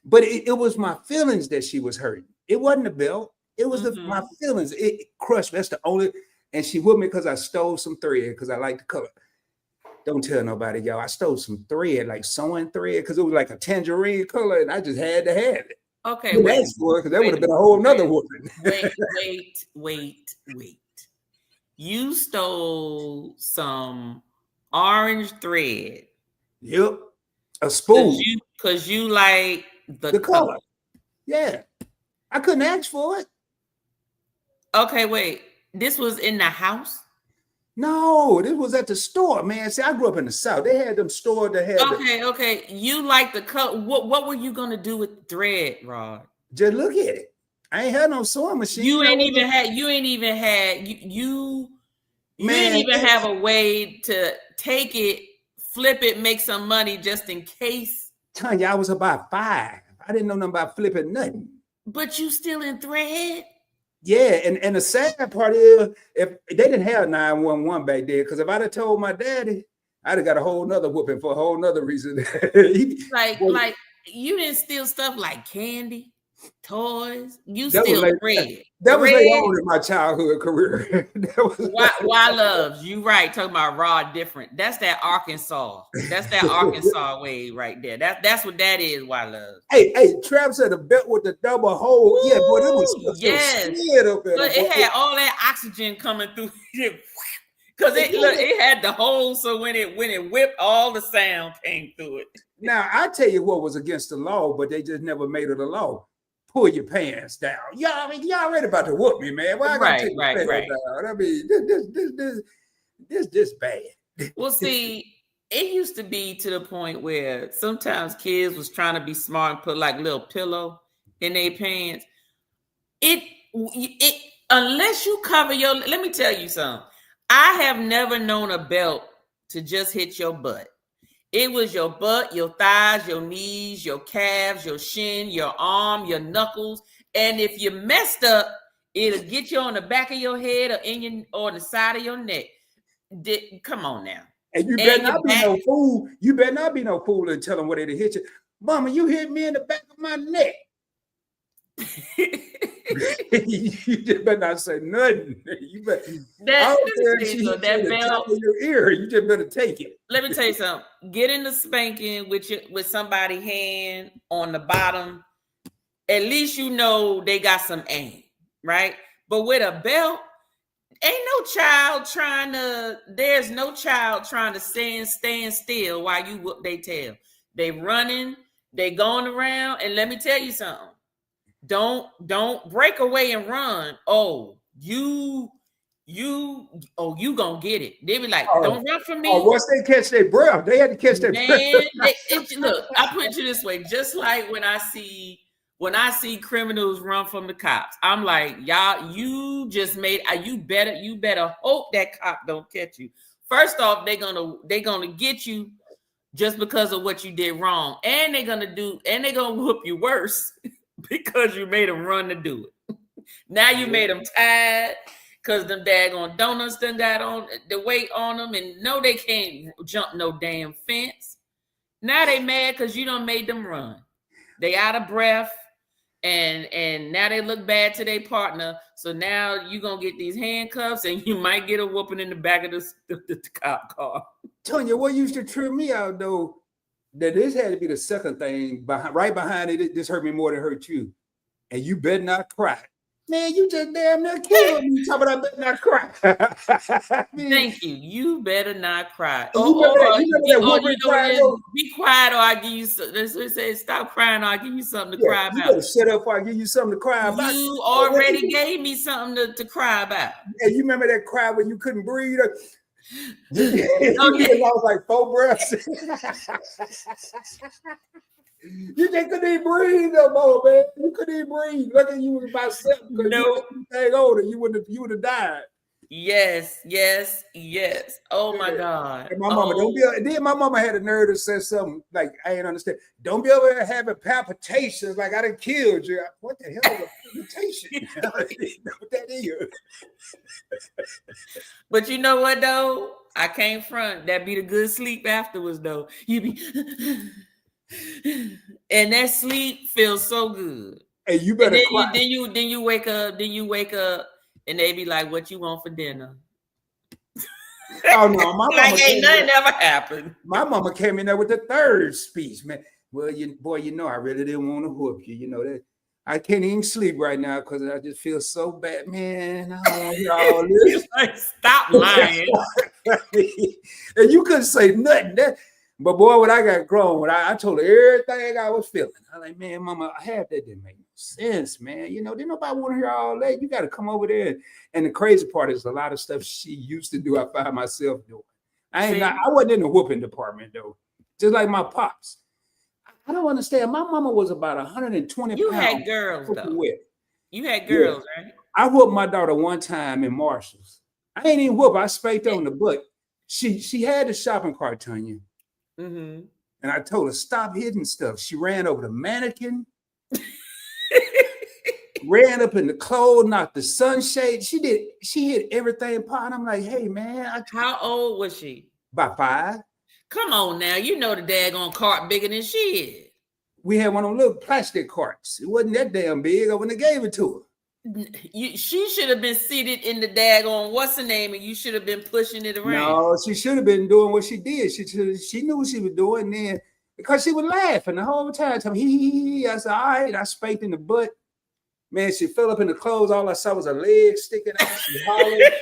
but it was my feelings that she was hurting. It wasn't the belt. It was my feelings. It crushed. That's the only. And she whooped me because I stole some thread because I like the color. Don't tell nobody, y'all. I stole some thread, like sewing thread, because it was like a tangerine color, and I just had to have it. Okay, wait. Because that would have been a whole nother whooping. Wait. You stole some orange thread. Yep. A spool. Because you like the color. Yeah. I couldn't ask for it. Okay, wait. This was in the house? No, this was at the store, man. See, I grew up in the South. They had them stores that had Okay. You like the color. What were you gonna do with thread, Rod? Just look at it. I ain't had no sewing machine. You ain't even have a way to take it, flip it, make some money just in case. Tanya, I was about 5. I didn't know nothing about flipping nothing. But you still in thread? Yeah, and the sad part is if they didn't have 911 back then, because if I'd have told my daddy, I'd have got a whole nother whooping for a whole nother reason. like you didn't steal stuff like candy, toys. You still thread. That was later on in my childhood career. Why loves you right? Talking about Rod different. That's that Arkansas. That's that Arkansas way right there. That's what that is. Why loves. Hey, Travis had a belt with the double hole. Ooh, yeah, but it was yes. Up there. But it had all that oxygen coming through. Because it had the hole, so when it whipped, all the sound came through it. Now I tell you what was against the law, but they just never made it a law. Pull your pants down. Y'all already about to whoop me, man. Why I gotta take my pants down? I mean, this bad. Well, see, it used to be to the point where sometimes kids was trying to be smart and put like a little pillow in their pants. It unless you cover your. Let me tell you something. I have never known a belt to just hit your butt. It was your butt, your thighs, your knees, your calves, your shin, your arm, your knuckles. And if you messed up, it'll get you on the back of your head or the side of your neck. Come on now. And you better not be no fool. You better not be no fool and tell them what it'll hit you. Mama, you hit me in the back of my neck. You just better not say nothing. You better. That belt in your ear. You just better take it. Let me tell you something. Get in the spanking with somebody's hand on the bottom. At least you know they got some aim, right? But with a belt, there's no child trying to stand still while you whoop their tail. They running, they going around, and let me tell you something. Don't break away and run. You gonna get it. They be like, don't run from me. Once they catch their breath, they had to catch their breath. Look, I put it this way, just like when I see criminals run from the cops, I'm like, y'all, you better hope that cop don't catch you. First off, they're gonna get you just because of what you did wrong, and they're gonna whoop you worse because you made them run to do it. Now you made them tired because them daggone donuts done got on the weight on them, and no, they can't jump no damn fence. Now they mad because you done made them run. They out of breath, and now they look bad to their partner. So now you gonna get these handcuffs, and you might get a whooping in the back of the cop car. Tonya, what used to trip me out though, that this had to be the second thing right behind it. This hurt me more than hurt you, and you better not cry. Man, you just damn near killed me. Talking about I better not cry. Thank you. You better not cry. Be quiet, or I give you. They say stop crying, or I give you something to cry about. You better shut up, or I give you something to cry about. You already gave me something to cry about. And you remember that cry when you couldn't breathe? You lost like 4 breaths. You just couldn't even breathe no more, man. You couldn't even breathe. Look at you was about 7. No, you older, you would have died. Yes, yes, yes. Oh my God. And my mama don't Oh, be. Then my mama had a nerve to say something like I ain't understand. Don't be over there having palpitations like I done killed you. What the hell is a palpitation? I didn't know what that is. but you know what though? I can't front. That be the good sleep afterwards though. You be and that sleep feels so good. Hey, you And better cry. then you wake up, and they be like, "What you want for dinner?" Oh no, my Like mama ain't came nothing in, ever happened. my mama came in there with the third speech, man. Well, you know, I really didn't want to whoop you. You know that I can't even sleep right now because I just feel so bad, man. I don't want to hear all this. Like, stop lying. And you couldn't say nothing. But boy, when I got grown, when I told her everything I was feeling, I was like, man, mama, I had that didn't make no sense, man. You know, didn't nobody want to hear all that. You got to come over there. And the crazy part is a lot of stuff she used to do, I find myself doing. I wasn't in the whooping department though. Just like my pops. I don't understand. My mama was about 120 You pounds. had girls though. Wet. You had girls, right? I whooped my daughter one time in Marshalls. I ain't even whoop. I spanked her on the butt. She had the shopping cart, Tanya. Mm-hmm. And I told her, stop hitting stuff. She ran over the mannequin, ran up in the clothes, knocked the sunshade. She hit everything pot. I'm like, hey, man. How old was she? About 5. Come on now. You know the daggone cart bigger than she is. We had one of them little plastic carts. It wasn't that damn big. I wouldn't have gave it to her. She should have been seated in the daggone what's the name, and you should have been pushing it around. No, she should have been doing what she did. She knew what she was doing then because she was laughing the whole time. He. I said, all right. I spanked in the butt. Man, she fell up in the clothes. All I saw was her leg sticking out. She hollered.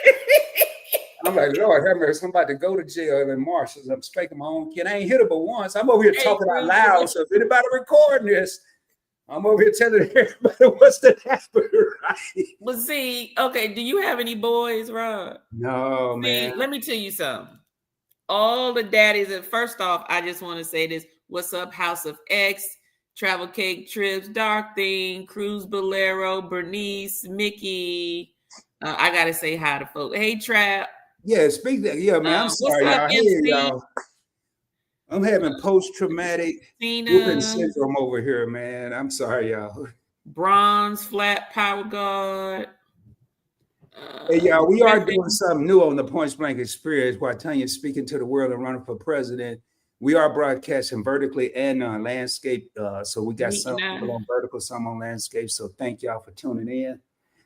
I'm like, Lord, have mercy. I'm about to go to jail in Marshalls. I'm spanking my own kid. I ain't hit her but once. I'm over here talking out loud. So if anybody recording this, I'm over here telling everybody what's that happened, right? But see, okay, do you have any boys, Rod? No, man. Let me tell you something. All the daddies, and first off, I just want to say this. What's up, House of X, Travel Cake Trips, Dark Thing, Cruise Bolero, Bernice, Mickey. I got to say hi to folks. Hey, Trap. Yeah, speak that. Yeah, man, I'm sorry, y'all. Hey, y'all. I'm having post-traumatic whooping syndrome over here, man. I'm sorry, y'all. Bronze Flat Power Guard. Hey, y'all, we are doing something new on the Point Blank Experience while Tanya's speaking to the world and running for president. We are broadcasting vertically and on landscape. So we got some people on vertical, some on landscape. So thank y'all for tuning in.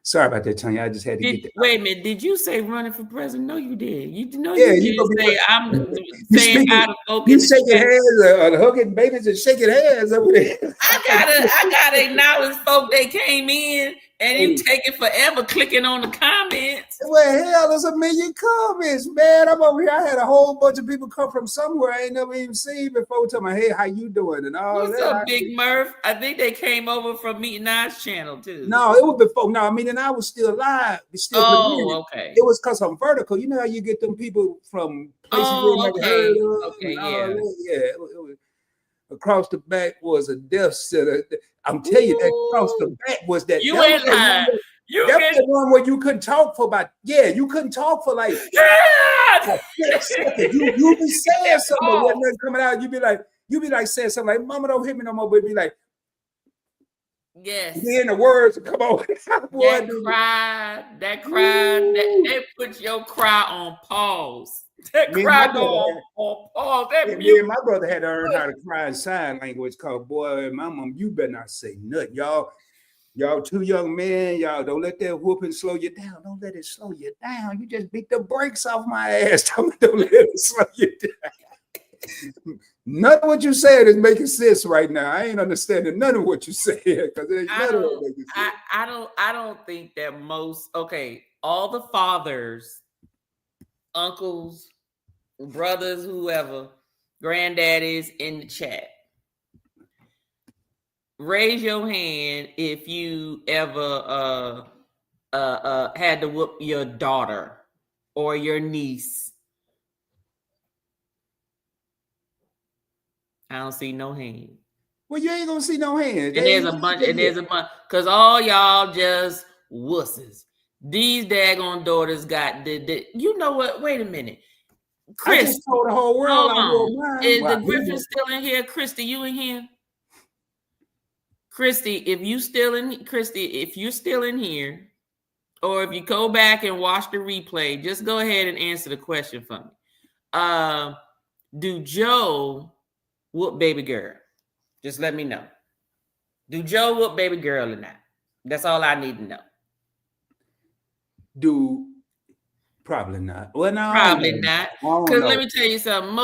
Sorry about that, Tanya. I just had to get that. Wait a minute. Did you say running for president? No, you did. You know you did say I'm saying how to focus. You shaking hands, hugging babies and shaking hands over there. I gotta acknowledge folk they came in and you taking forever clicking on the comments. Well, hell, there's a million comments, man. I'm over here. I had a whole bunch of people come from somewhere I ain't never even seen before. Tell me, hey, how you doing? And all What's up, Big Murph? I think they came over from Meeting Eyes channel too. No, it was before. No, I mean, and I was still live. Okay. It was because I'm vertical. You know how you get them people from places you never heard of. Okay, yeah. It was, across the back was a death center. I'm telling you, that across the back was that. You ain't lying. That's the one where you couldn't talk for about, you couldn't talk for like, you be saying something, but when nothing coming out, you be like saying something like, mama, don't hit me no more, but it'd be like, yes. Then the words come on. That cry, they put your cry on pause. That cry go on pause. Me and my brother had to learn how to cry in sign language called, boy, my mom, you better not say nothing. Y'all two young men, y'all don't let that whooping slow you down. Don't let it slow you down. You just beat the brakes off my ass. Don't let it slow you down. None of what you said is making sense right now. I ain't understanding none of what you said because I don't think that all the fathers, uncles, brothers, whoever, granddaddies in the chat. Raise your hand if you ever had to whoop your daughter or your niece. I don't see no hand. Well, you ain't gonna see no hands. And there's a bunch, because all y'all just wusses. These daggone daughters got you know what? Wait a minute. I Chris, just told the whole world hold I on. wore mine. Is Well, the Griffin still in here? Christy, you in here? Christy, if you're still in here, or if you go back and watch the replay, just go ahead and answer the question for me. Do Joe whoop baby girl? Just let me know. Do Joe whoop baby girl or not? That's all I need to know. Probably not. Well, no, Probably not. Because let me tell you something.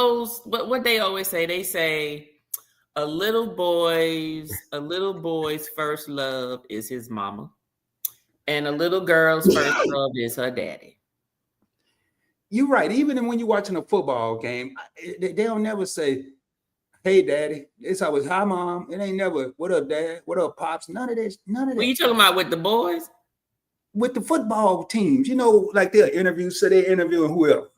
What they always say, they say a little boy's first love is his mama, and a little girl's first love is her daddy. You're right. Even when you're watching a football game, they don't never say, "Hey, daddy." It's always, "Hi, mom." It ain't never, "What up, dad? What up, pops?" None of this. What you talking about with the boys? With the football teams, like they're interviewing whoever.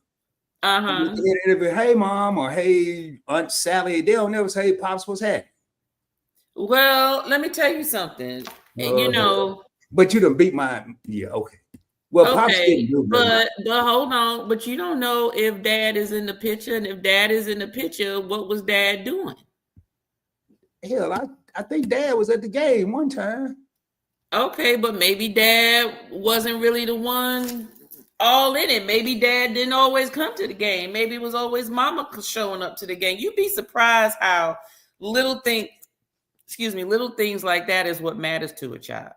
Interview, "Hey, mom," or "Hey, Aunt Sally." They don't never say, "Hey, pops, what's happening?" Well, let me tell you something. But you done beat mine. Yeah, okay. Well, okay, pops didn't do but hold on. But you don't know if dad is in the picture, and if dad is in the picture, what was dad doing? Hell, I think dad was at the game one time. Okay, but maybe dad wasn't really the one all in it. Maybe dad didn't always come to the game. Maybe it was always mama showing up to the game. You'd be surprised how little things like that is what matters to a child.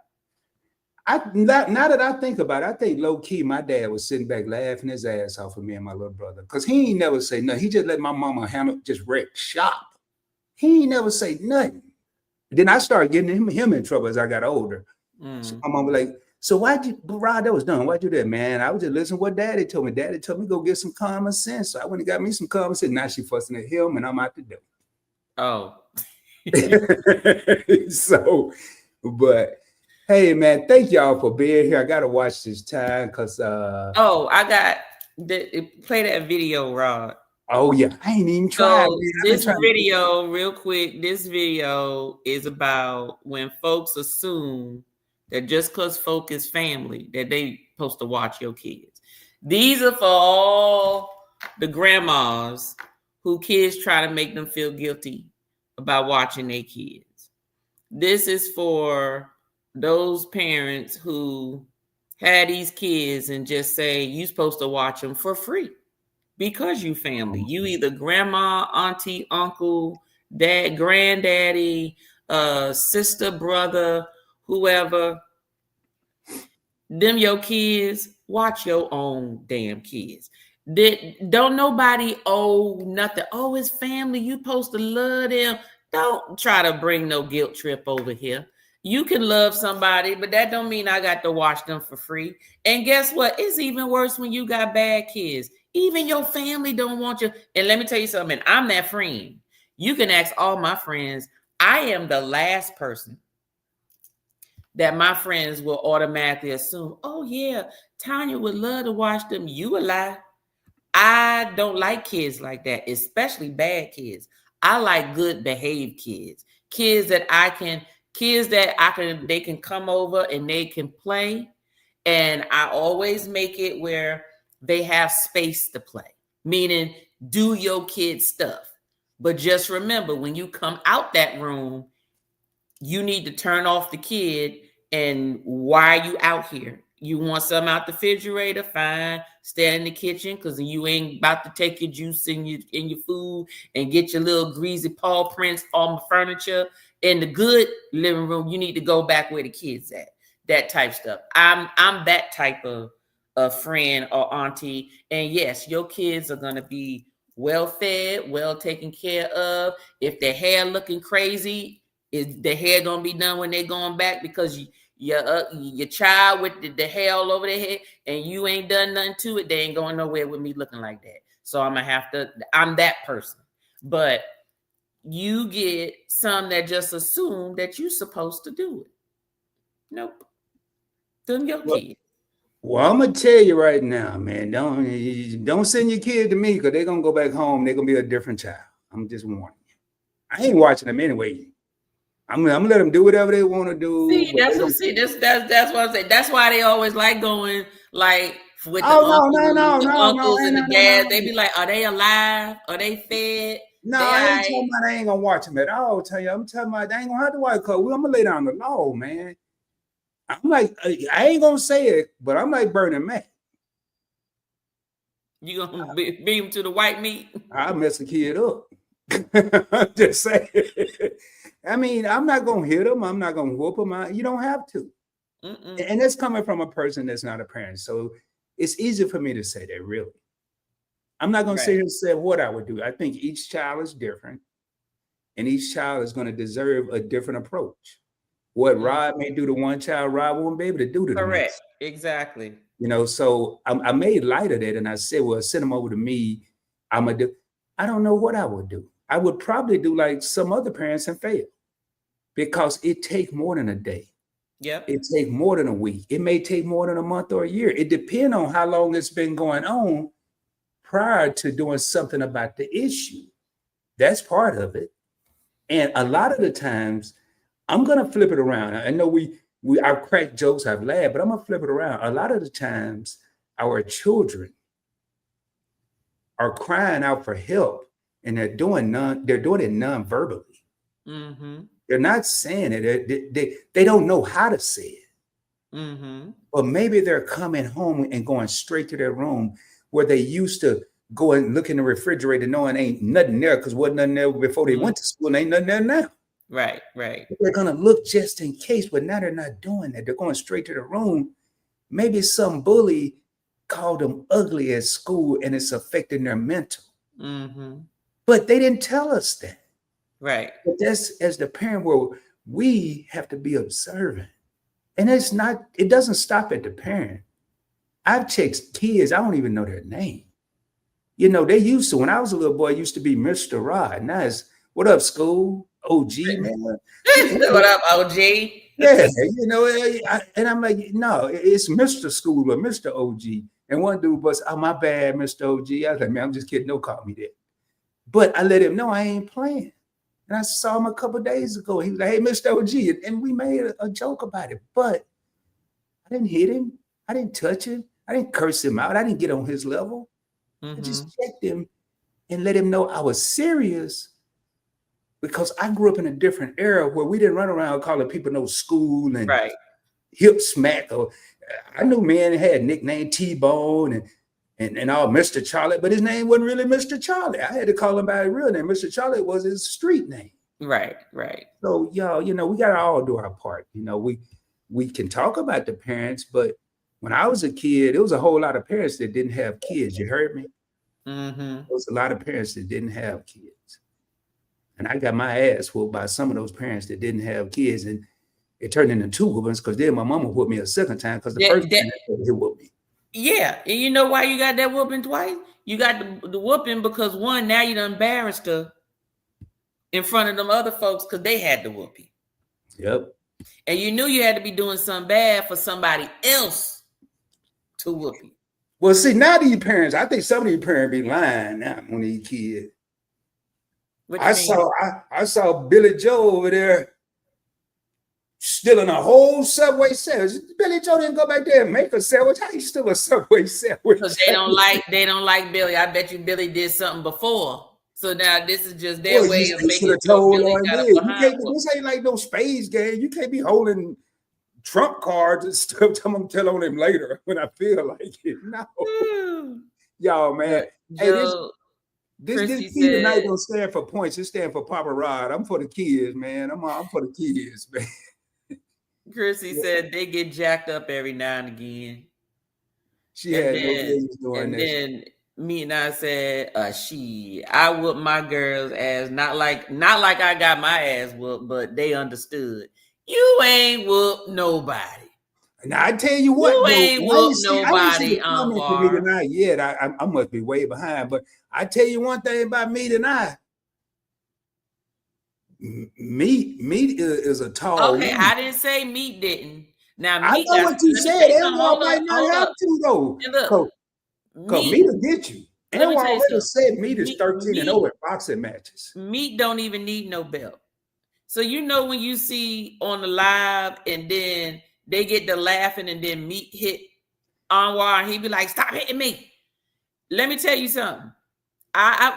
Now that I think about it, I think low key my dad was sitting back laughing his ass off of me and my little brother, because he ain't never say nothing. He just let my mama handle, just wreck shop. He ain't never say nothing. Then I started getting him in trouble as I got older. So my mom was like, "So Rod, that was done. Why'd you do that, man?" I was just listening to what daddy told me. Daddy told me go get some common sense. So I went and got me some common sense. Now she fussing at him and I'm out the door. Oh. So, but hey, man, thank y'all for being here. I got to watch this time because I got play that video, Rod. Oh yeah, I ain't even tried. So this video, real quick, this video is about when folks assume that just because folk is family, that they supposed to watch your kids. These are for all the grandmas who kids try to make them feel guilty about watching their kids. This is for those parents who had these kids and just say you're supposed to watch them for free because you family. You either grandma, auntie, uncle, dad, granddaddy, sister, brother, whoever. Them your kids, watch your own damn kids. Don't nobody owe nothing. Oh, it's family. You supposed to love them. Don't try to bring no guilt trip over here. You can love somebody, but that don't mean I got to watch them for free. And guess what? It's even worse when you got bad kids. Even your family don't want you. And let me tell you something. I'm that friend. You can ask all my friends. I am the last person that my friends will automatically assume, oh yeah, Tanya would love to watch them. You a lie. I don't like kids like that, especially bad kids. I like good behaved kids. Kids that they can come over and they can play. And I always make it where they have space to play, meaning do your kid stuff. But just remember, when you come out that room, you need to turn off the kid. And why are you out here? You want something out the refrigerator? Fine. Stay in the kitchen because you ain't about to take your juice in your food and get your little greasy paw prints on the furniture. In the good living room, you need to go back where the kids at. That type stuff. I'm that type of friend or auntie. And yes, your kids are gonna be well fed, well taken care of. If their hair looking crazy, is the hair gonna be done when they're going back because your child with the hair all over their head and you ain't done nothing to it? They ain't going nowhere with me looking like that. So I'm that person. But you get some that just assume that you're supposed to do it. Nope. Them your kids. Well, I'm gonna tell you right now, man. Don't send your kid to me because they're gonna go back home. They're gonna be a different child. I'm just warning you. I ain't watching them anyway. I'm gonna let them do whatever they want to do. See, that's what I'm saying. That's why they always like going like with the uncles and the dads. They be like, are they alive? Are they fed? No, I ain't talking about I ain't gonna watch them at all. Tell you, I'm talking about they ain't gonna have to watch. Cause I'm gonna lay down the law, man. I'm like, I ain't gonna say it, but I'm like Bernie Mac. You gonna beat him to the white meat? I'll mess a kid up. Just saying. I mean, I'm not gonna hit him. I'm not gonna whoop him. You don't have to. And that's coming from a person that's not a parent. So it's easy for me to say that, really. I'm not gonna sit here and say what I would do. I think each child is different, and each child is gonna deserve a different approach. What Rod may do to one child, Rod won't be able to do to the next. Correct. Exactly. You know, so I made light of that, and I said, well, send them over to me. I'm gonna do. I don't know what I would do. I would probably do like some other parents and fail, because it takes more than a day. Yep. It takes more than a week. It may take more than a month or a year. It depends on how long it's been going on prior to doing something about the issue. That's part of it. And a lot of the times, I'm gonna flip it around. I know I've cracked jokes, I've laughed, but I'm gonna flip it around. A lot of the times, our children are crying out for help, and they're doing it non-verbally. Mm-hmm. They're not saying it. They don't know how to say it. Mm-hmm. Or maybe they're coming home and going straight to their room where they used to go and look in the refrigerator knowing ain't nothing there because wasn't nothing there before they went to school, and ain't nothing there now. Right. They're gonna look just in case, but now they're not doing that. They're going straight to the room. Maybe some bully called them ugly at school and it's affecting their mental. Mm-hmm. But they didn't tell us that. Right. But that's, as the parent, where we have to be observant. And it doesn't stop at the parent. I've checked kids, I don't even know their name. You know, they used to, when I was a little boy, it used to be Mr. Rod. Now it's, what up, school? OG, man. What up, OG? Yeah, you know, and I'm like, no, it's Mr. School or Mr. OG. And one dude was, oh, my bad, Mr. OG. I was like, man, I'm just kidding. Don't call me that. But I let him know I ain't playing. And I saw him a couple of days ago. He was like, hey, Mr. OG. And we made a joke about it. But I didn't hit him. I didn't touch him. I didn't curse him out. I didn't get on his level. I just checked him and let him know I was serious, because I grew up in a different era where we didn't run around calling people no school and hip smack. Or I knew men had nickname T-Bone and all Mr. Charlie, but his name wasn't really Mr. Charlie. I had to call him by his real name. Mr. Charlie was his street name. Right. So y'all, you know, we gotta all do our part. You know, we can talk about the parents, but when I was a kid, there was a whole lot of parents that didn't have kids. You heard me? There was a lot of parents that didn't have kids. And I got my ass whooped by some of those parents that didn't have kids. And it turned into two whoopings, because then my mama whooped me a second time, because the first time he whooped me. Yeah. And you know why you got that whooping twice? You got the whooping because, one, now you done embarrassed her in front of them other folks because they had the whooping. Yep. And you knew you had to be doing something bad for somebody else to whoop you. Well, see, now these parents, I think some of these parents be lying now on these kids. I saw Billy Joe over there stealing a whole Subway sandwich. Billy Joe didn't go back there and make a sandwich. How you steal a Subway sandwich? Because they don't like Billy. I bet you Billy did something before. So now this is just their way of making it. This ain't like no spades game. You can't be holding Trump cards and stuff. Tell on him later when I feel like it. No. Y'all, man. Joe, This key tonight don't stand for points. It stands for Papa Rod. I'm for the kids, man. I'm for the kids, man. Chrissy said they get jacked up every now and again. She had no business doing this. Then me and I said, I whooped my girls' ass. Not like I got my ass whooped, but they understood. You ain't whooped nobody. Now I tell you what, you ain't whooped nobody. I must be way behind, but I tell you one thing about Meat and I. Meat is a tall. Okay, woman. I didn't say Meat didn't. Now Meat, I know what you said. Everyone might not have to though. Because Meat will get you. Everyone already said Meat is 13-0 at boxing matches. Meat don't even need no belt. So you know when you see on the live and then they get to laughing and then Meek hit Anwar and he be like, "Stop hitting me." Let me tell you something.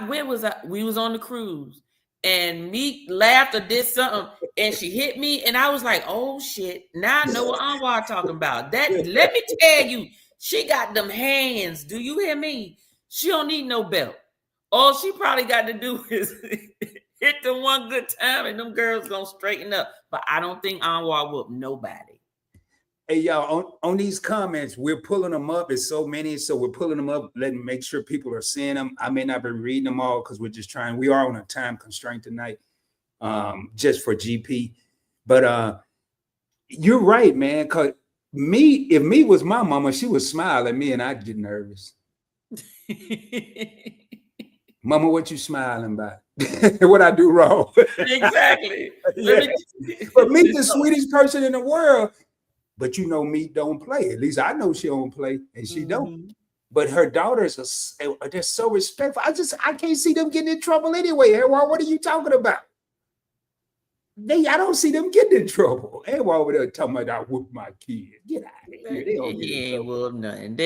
Where was I? We was on the cruise and Meek laughed or did something and she hit me and I was like, "Oh shit!" Now I know what Anwar talking about. That let me tell you, she got them hands. Do you hear me? She don't need no belt. All she probably got to do is hit them one good time and them girls gonna straighten up. But I don't think Anwar whooped nobody. Hey, y'all, on these comments, we're pulling them up. It's so many, so we're pulling them up, letting make sure people are seeing them. I may not be reading them all because we're just trying. We are on a time constraint tonight, just for GP. But you're right, man. Cause if me was my mama, she would smile at me and I'd get nervous. Mama, what you smiling about? What I do wrong? Exactly. Yeah. But Meek the sweetest person in the world. But you know, Meek don't play. At least I know she don't play, and she don't. But her daughters are they're so respectful. I can't see them getting in trouble anyway. What are you talking about? I don't see them getting in trouble. Everyone over there talking about I whoop my kid. Get out of here. They don't get in trouble. Well, nothing.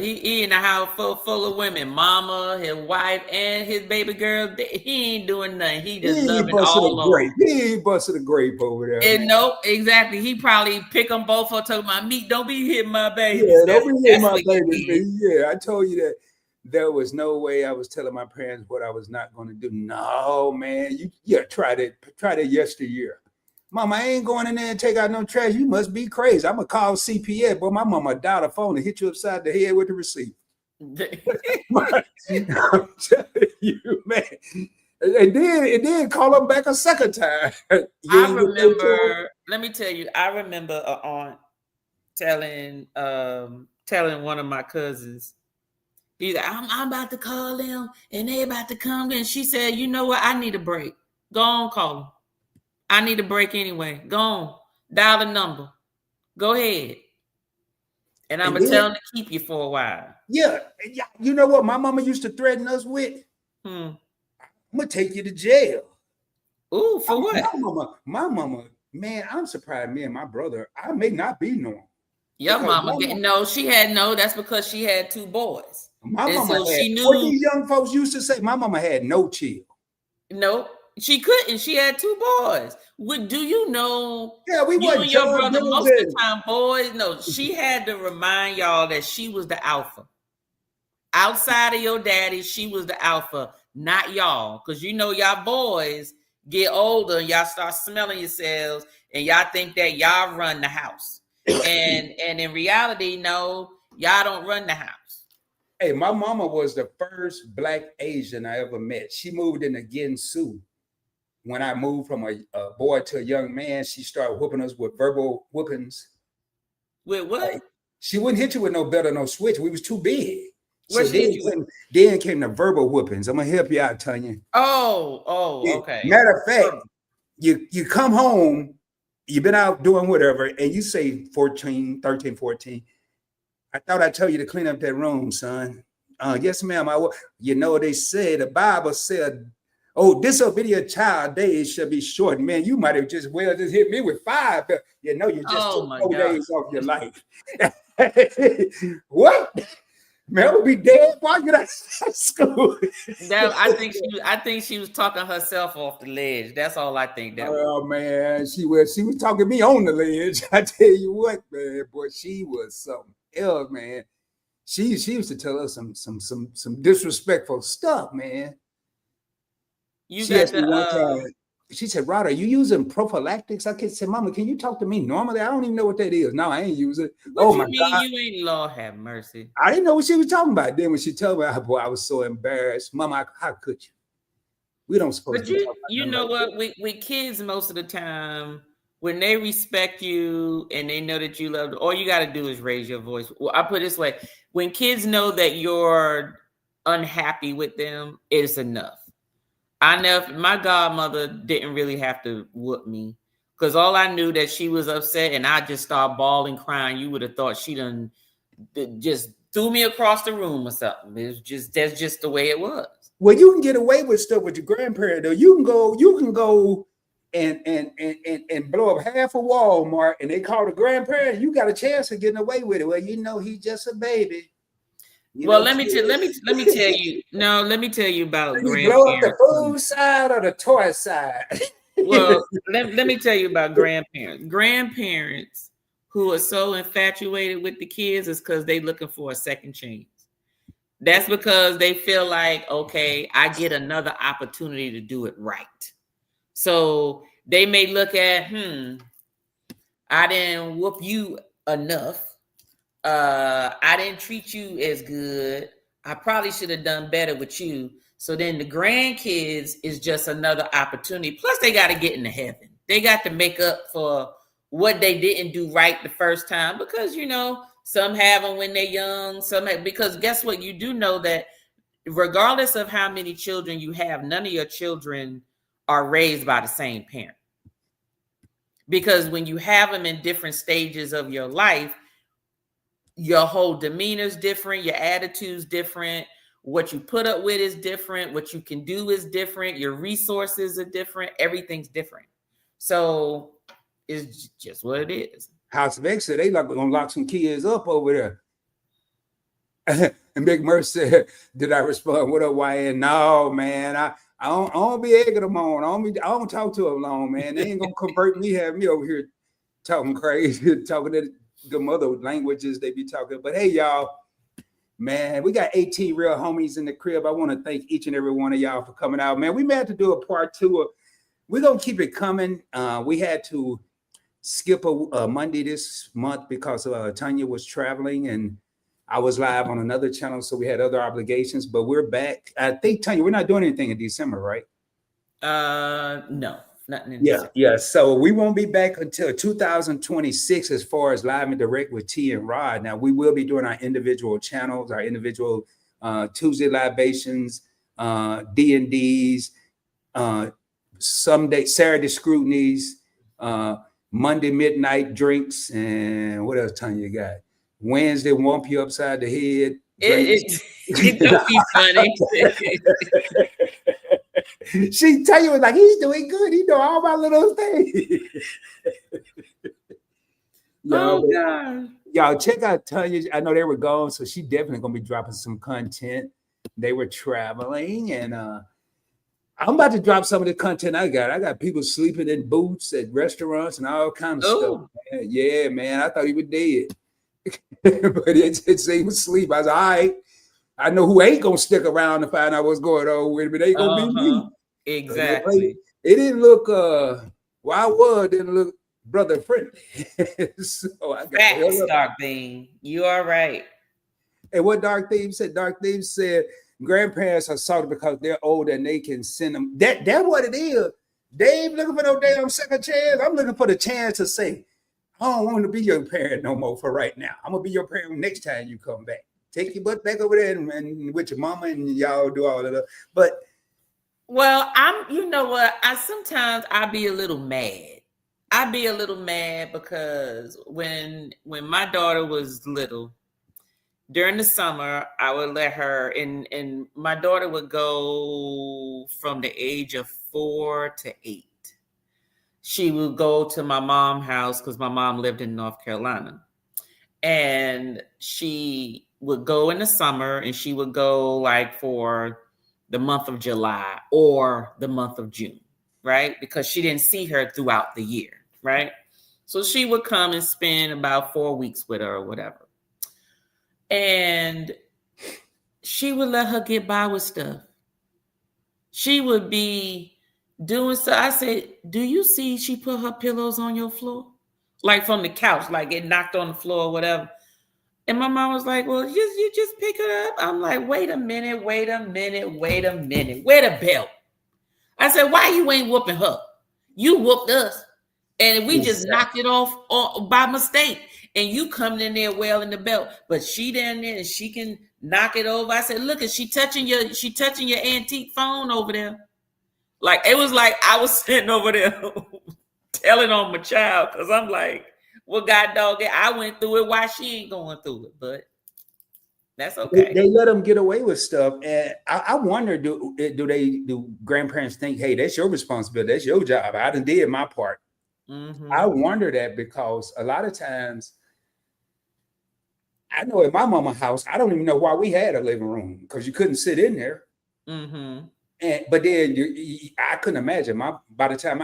He in a house full of women, mama, his wife, and his baby girl. He ain't doing nothing. He just loving all of them. He ain't busting a grape over there. And nope, exactly. He probably pick them both up, talking about Meek. Don't be hitting my baby. Yeah, don't be hitting my baby. Yeah, I told you that. There was no way I was telling my parents what I was not going to do. No, man, you try that yesteryear. Mama, I ain't going in there and take out no trash. You must be crazy. I'm going to call CPS. Boy, my mama dial the phone and hit you upside the head with the receiver. I'm telling you, man. And then call them back a second time. I remember, let me tell you, I remember an aunt telling one of my cousins, he's like, I'm about to call them and they about to come. And she said, you know what? I need a break. Go on, call them. I need a break anyway. Go on. Dial the number. Go ahead. And I'm going to tell them to keep you for a while. Yeah. You know what my mama used to threaten us with? I'm going to take you to jail. Ooh, for what? My mama, man, I'm surprised me and my brother, I may not be normal. Your mama didn't know. That's because she had two boys. My mama what these young folks used to say, my mama had no chill. No, she couldn't. She had two boys. Do you know? Yeah, we you and your brother most of the time, boys. No, she had to remind y'all that she was the alpha. Outside of your daddy, she was the alpha, not y'all. Because you know y'all boys get older and y'all start smelling yourselves and y'all think that y'all run the house. And in reality, no, y'all don't run the house. Hey, my mama was the first Black Asian I ever met. She moved into Ginsu. When I moved from a boy to a young man, she started whooping us with verbal whoopings. With what? She wouldn't hit you with no belt or no switch. We was too big. Then came the verbal whoopings. I'm gonna help you out, Tanya. Okay. Matter of fact, you come home, you've been out doing whatever, and you say 13, 14. I thought I'd tell you to clean up that room, son. Yes, ma'am. You know, they said, the Bible said, oh, disobedient child days shall be short. Man, you might have just hit me with 5. You know, you just took 4 days off your life. What? Man, I would be dead. Why get out of school? I think she was talking herself off the ledge. That's all I think. Man, she was talking me on the ledge. I tell you what, man, boy, she was something else, man. She used to tell us some disrespectful stuff, man. She said, Rod, are you using prophylactics? I said, Mama, can you talk to me normally? I don't even know what that is. No, I ain't using it. What you mean God. You ain't, Lord have mercy? I didn't know what she was talking about. Then when she told me, boy, I was so embarrassed. Mama, how could you? We don't suppose to talk about you know what? With kids, most of the time, when they respect you and they know that you love them, all you got to do is raise your voice. Well, I put it this way. When kids know that you're unhappy with them, it's enough. My godmother didn't really have to whoop me because all I knew that she was upset and I just started bawling, crying. You would have thought she done just threw me across the room or something. That's just the way it was. Well, you can get away with stuff with your grandparent though. You can go and blow up half a Walmart, and they call the grandparent, you got a chance of getting away with it. Well, he's just a baby. Well, let me tell you. No, let me tell you about you blow up the grandparents. food side or the toy side. Well, let me tell you about grandparents. Grandparents who are so infatuated with the kids is because they're looking for a second chance. That's because they feel like, okay, I get another opportunity to do it right. So they may look at, I didn't whoop you enough. I didn't treat you as good. I probably should have done better with you. So then the grandkids is just another opportunity. Plus, they got to get into heaven. They got to make up for what they didn't do right the first time, because some have them when they're young. Because guess what? You do know that regardless of how many children you have, none of your children are raised by the same parent. Because when you have them in different stages of your life, your whole demeanor is different, your attitude's different, what you put up with is different, what you can do is different, your resources are different, everything's different. So it's just what it is. House of X said they gonna lock some kids up over there. And Big Merc said, did I respond? What up, YN? No, man. I don't be egging them on. I don't talk to them long, man. They ain't gonna convert me, have me over here talking crazy, talking to the other languages they be talking. But hey, y'all, man, we got 18 real homies in the crib. I want to thank each and every one of y'all for coming out, man. We may have to do a part 2. We're gonna keep it coming. We had to skip a Monday this month because Tanya was traveling and I was live on another channel, so we had other obligations. But we're back. I think, Tanya, we're not doing anything in December, right? No, nothing in December. Yeah. So we won't be back until 2026 as far as live and direct with T and Rod. Now we will be doing our individual channels, our individual Tuesday libations, D&Ds, Saturday scrutinies, Monday midnight drinks, and what else, Tanya, got? Wednesday wump you upside the head. It don't be funny. She tell you like he's doing good. He know all my little things. Y'all check out Tanya. I know they were gone, so she definitely gonna be dropping some content. They were traveling, and I'm about to drop some of the content I got. I got people sleeping in booths at restaurants and all kinds of stuff. Man. Yeah, man. I thought he was dead. But it said he was asleep. I was all right. I know who ain't gonna stick around to find out what's going on with me. They ain't gonna be me. Exactly. It didn't look Wild World didn't look brother friendly. So I got Facts, Dark Theme. You are right. And what Dark Theme said, grandparents are salty because they're older and they can send them. That's what it is. They ain't looking for no damn second chance. I'm looking for the chance to say, I don't want to be your parent no more for right now. I'm gonna be your parent next time you come back. Take your butt back over there and with your mama and y'all do all of that. But well, you know what? Sometimes I be a little mad. I'd be a little mad because when my daughter was little, during the summer, I would let her, and my daughter would go from the age of 4 to 8. She would go to my mom's house because my mom lived in North Carolina. And she would go in the summer, and she would go like for the month of July or the month of June, right? Because she didn't see her throughout the year, right? So she would come and spend about 4 weeks with her or whatever. And she would let her get by with stuff. She would be doing so. I said, do you see she put her pillows on your floor? Like from the couch, like it knocked on the floor or whatever. And my mom was like, well, you just pick it up. I'm like, wait a minute. Where the belt? I said, why you ain't whooping her? You whooped us. And we just knocked it off by mistake. And you coming in there wailing the belt. But she down there and she can knock it over. I said, look, is she touching your antique phone over there? Like, it was like I was sitting over there telling on my child, because I'm like, well, God dog it. I went through it. Why she ain't going through it? But That's okay. They let them get away with stuff, and I wonder, do grandparents think, hey, that's your responsibility, that's your job, I done did my part. I wonder that, because a lot of times, I know in my mama's house, I don't even know why we had a living room, because you couldn't sit in there. But then I couldn't imagine by the time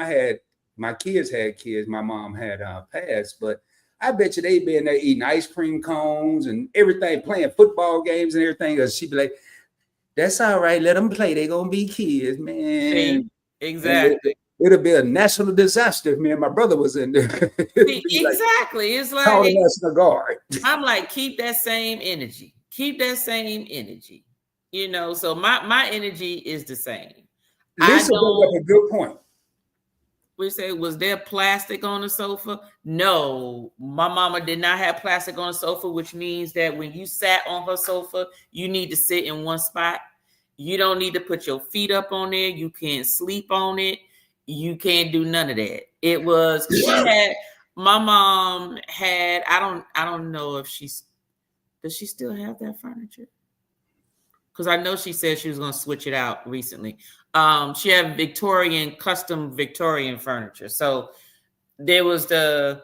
my kids had kids, my mom had passed, but I bet you they'd be in there eating ice cream cones and everything, playing football games and everything. Because she'd be like, "That's all right, let them play. They're gonna be kids, man." Exactly. It'll be a national disaster if me and my brother was in there. Exactly. It's like calling us the guard. I'm like, keep that same energy. Keep that same energy. You know, so my energy is the same. Lisa brought up a good point. We say, was there plastic on the sofa? No, my mama did not have plastic on the sofa, which means that when you sat on her sofa, you need to sit in one spot. You don't need to put your feet up on there. You can't sleep on it. You can't do none of that. It was, my mom had, I don't know if does she still have that furniture? Because I know she said she was going to switch it out recently. She had custom Victorian furniture. So it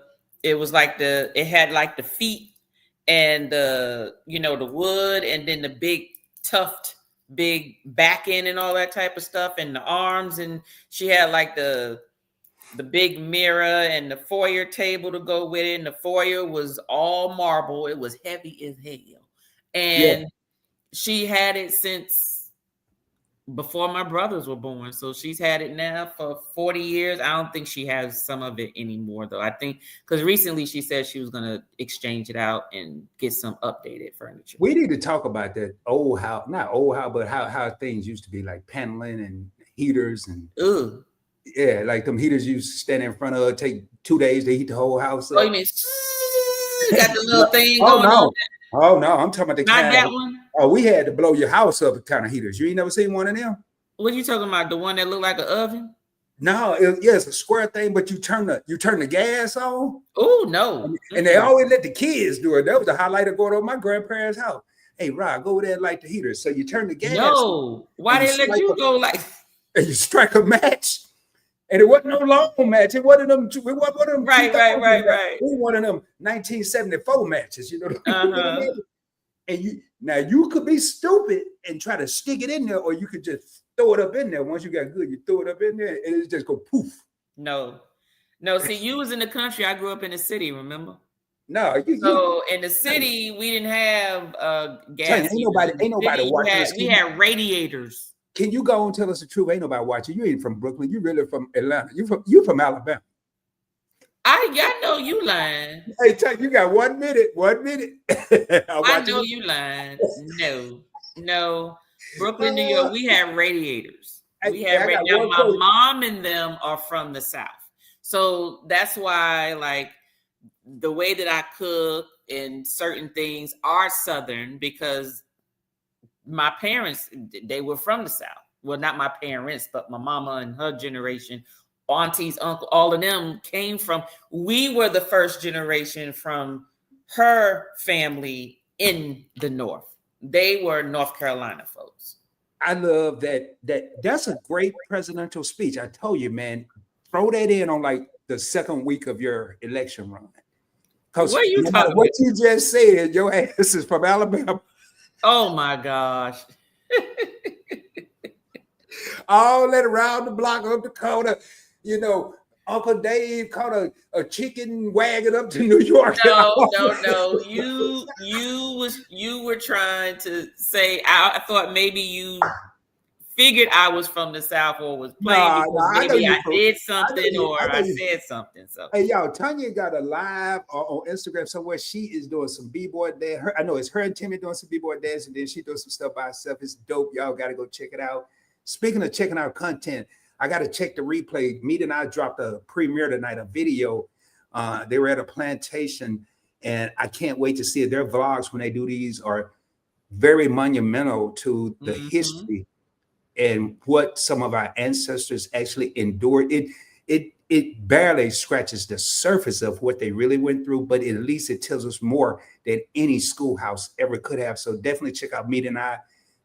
had like the feet and the wood, and then the big big back end and all that type of stuff, and the arms. And she had like the big mirror and the foyer table to go with it. And the foyer was all marble. It was heavy as hell. And she had it since before my brothers were born. So she's had it now for 40 years. I don't think she has some of it anymore, though. I think because recently she said she was going to exchange it out and get some updated furniture. We need to talk about that old house, not old house, but how things used to be, like paneling and heaters and yeah, like them heaters you used to stand in front of, take 2 days to heat the whole house up. Oh, you mean got the little thing going on? Oh no, I'm talking about the not that one. Oh, we had to blow your house up kind of heaters. You ain't never seen one of them? What are you talking about? The one that looked like an oven? No, it's a square thing, but you turn the gas on. Oh no! And they always let the kids do it. That was the highlight of going to my grandparents' house. Hey, Rod, go over there and light the heater. So you turn the gas. No, why they let you go like? And you strike a match. And it wasn't no long match. It wasn't them. It wasn't one of them. Right. It was one of them 1974 matches. You know. And you could be stupid and try to stick it in there, or you could just throw it up in there. Once you got good, you throw it up in there, and it just go poof. No. See, you was in the country. I grew up in the city. Remember? No. So in the city, we didn't have gas. Ain't nobody watching. We had radiators. Can you go and tell us the truth? Ain't nobody watching. You ain't from Brooklyn. You really from Atlanta. You from Alabama. I know you lying. Hey, you got 1 minute. 1 minute. I know you lying. No. Brooklyn, New York, we had radiators. We had radiators. My mom and them are from the South. So that's why, like, the way that I cook and certain things are Southern, because my parents, they were from the South. Well, not my parents, but my mama and her generation, aunties, uncle, all of them came from. We were the first generation from her family in the North. They were North Carolina folks. I love that. That's a great presidential speech. I told you, man, throw that in on like the second week of your election run. Because what you just said, your ass is from Alabama. Oh my gosh. All that around the block up the corner, Uncle Dave caught a chicken wagon up to New York. No. You were trying to say, I thought maybe you figured I was from the South or was playing maybe I did something or I said something. So hey, y'all, Tanya got a live on Instagram somewhere. She is doing some b-boy dance. I know it's her and Timmy doing some b-boy dance, and then she doing some stuff by herself. It's dope. Y'all got to go check it out. Speaking of checking out content, I got to check the replay. Meet and I dropped a premiere tonight, a video. They were at a plantation, and I can't wait to see it. Their vlogs, when they do these, are very monumental to the history and what some of our ancestors actually endured. it barely scratches the surface of what they really went through, but at least it tells us more than any schoolhouse ever could have. So definitely check out Meet and I,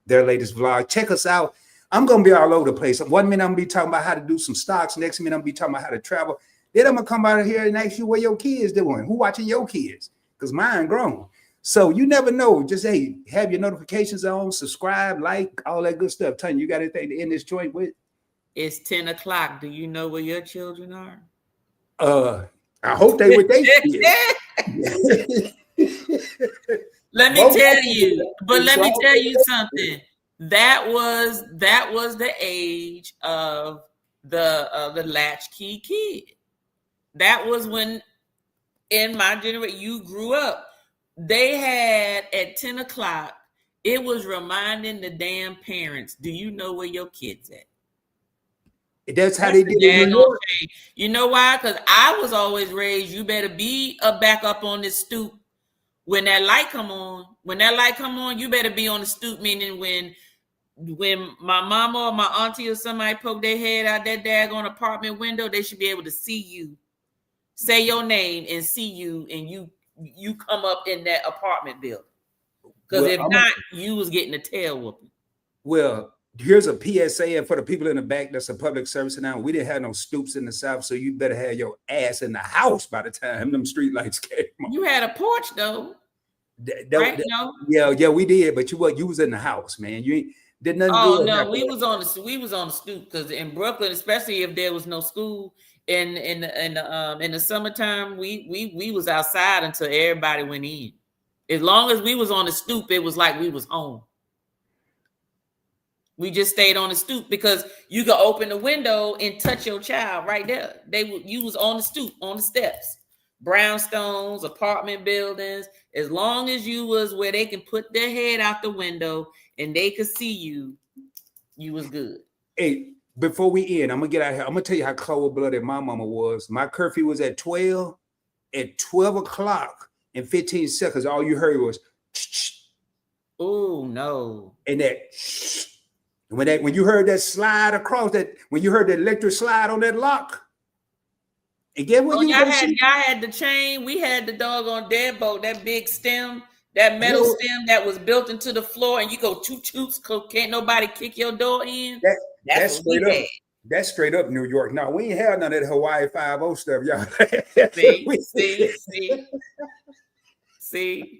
their latest vlog. Check us out. I'm going to be all over the place. One minute I'm going to be talking about how to do some stocks. Next minute I'm going to be talking about how to travel. Then I'm going to come out here and ask you what your kids doing. Who watching your kids? Because mine grown. So you never know. Just, hey, have your notifications on, subscribe, like, all that good stuff. Tanya, you got anything to end this joint with? It's 10 o'clock. Do you know where your children are? I hope they with their kids. Let me tell you something. That was the age of the latchkey kid. That was when in my generation you grew up. They had at 10 o'clock, it was reminding the damn parents, do you know where your kids at? That's how they did it. You know why? Because I was always raised, you better be back up on this stoop when that light come on. When that light come on, you better be on the stoop, meaning when my mama or my auntie or somebody poke their head out that daggone apartment window, they should be able to see you, say your name and see you, and you come up in that apartment building. Because if not, you was getting a tail whooping. Well, here's a PSA, and for the people in the back, that's a public service announcement. We didn't have no stoops in the South, so you better have your ass in the house by the time them street lights came on. You had a porch though, right? No? Yeah, we did, but you was in the house, man. You ain't did nothing. Oh no, we was on the stoop because in Brooklyn, especially if there was no school in the summertime, we was outside until everybody went in. As long as we was on the stoop, it was like we was home. We just stayed on the stoop because you could open the window and touch your child right there. You was on the stoop, on the steps, brownstones, apartment buildings. As long as you was where they can put their head out the window and they could see you, you was good. Hey, before we end, I'm gonna get out here. I'm gonna tell you how cold-blooded my mama was. My curfew was at 12. At 12 o'clock and 15 seconds, all you heard was oh no. And that when you heard that slide across that, when you heard the electric slide on that lock, and get what y'all had the chain. We had the doggone deadbolt, that big stem, that metal stem that was built into the floor, and you go toot, can't nobody kick your door in. That's straight up. That's straight up New York. No, we ain't had none of that Hawaii 5-0 stuff, y'all. See.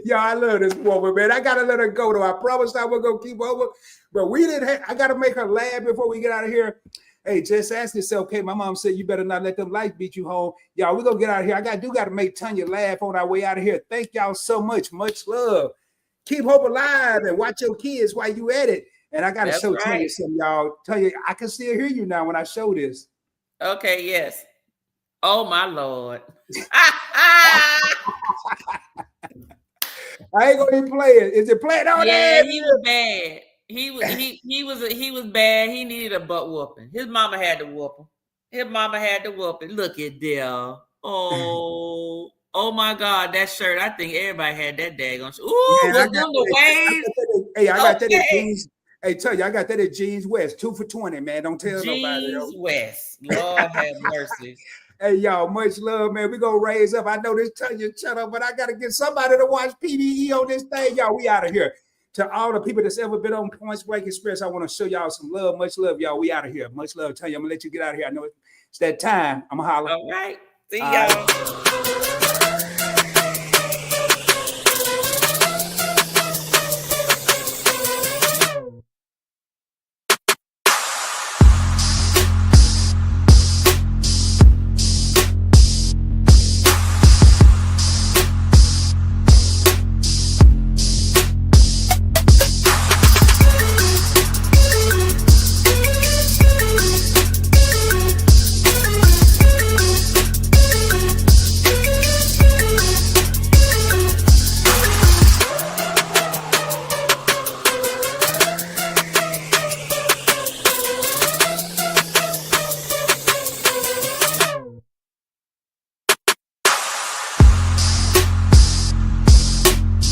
Yeah, I love this woman, man. I gotta let her go though. I promised I was gonna keep over, but we didn't. I gotta make her laugh before we get out of here. Hey, just ask yourself, okay, my mom said you better not let them lights beat you home. Y'all, we're gonna get out of here. I gotta make Tanya laugh on our way out of here. Thank y'all so much. Much love. Keep hope alive and watch your kids while you at it. And I gotta show Tanya something, y'all. Tanya, I can still hear you now when I show this. Okay, yes. Oh my Lord. I ain't gonna even play it. Is it playing on there? Yeah, he was bad. He was bad. He needed a butt whooping. His mama had to whoop him. Look at there. Oh my God, that shirt. I think everybody had that daggone. Ooh, what's on the waves? Hey, I got that at Jeans. Hey, tell you, I got that at Jeans West, 2 for $20, man. Don't tell nobody. Jeans West. Lord have mercy. Hey, y'all, much love, man. We gonna raise up. I know this Tanya shut up, but I gotta get somebody to watch PDE on this thing. Y'all, we out of here. To all the people that's ever been on Points Blank Express, I want to show y'all some love. Much love, y'all. We out of here. Much love. Tanya, I'm gonna let you get out of here. I know it's that time. I'm gonna holler. All right. See y'all.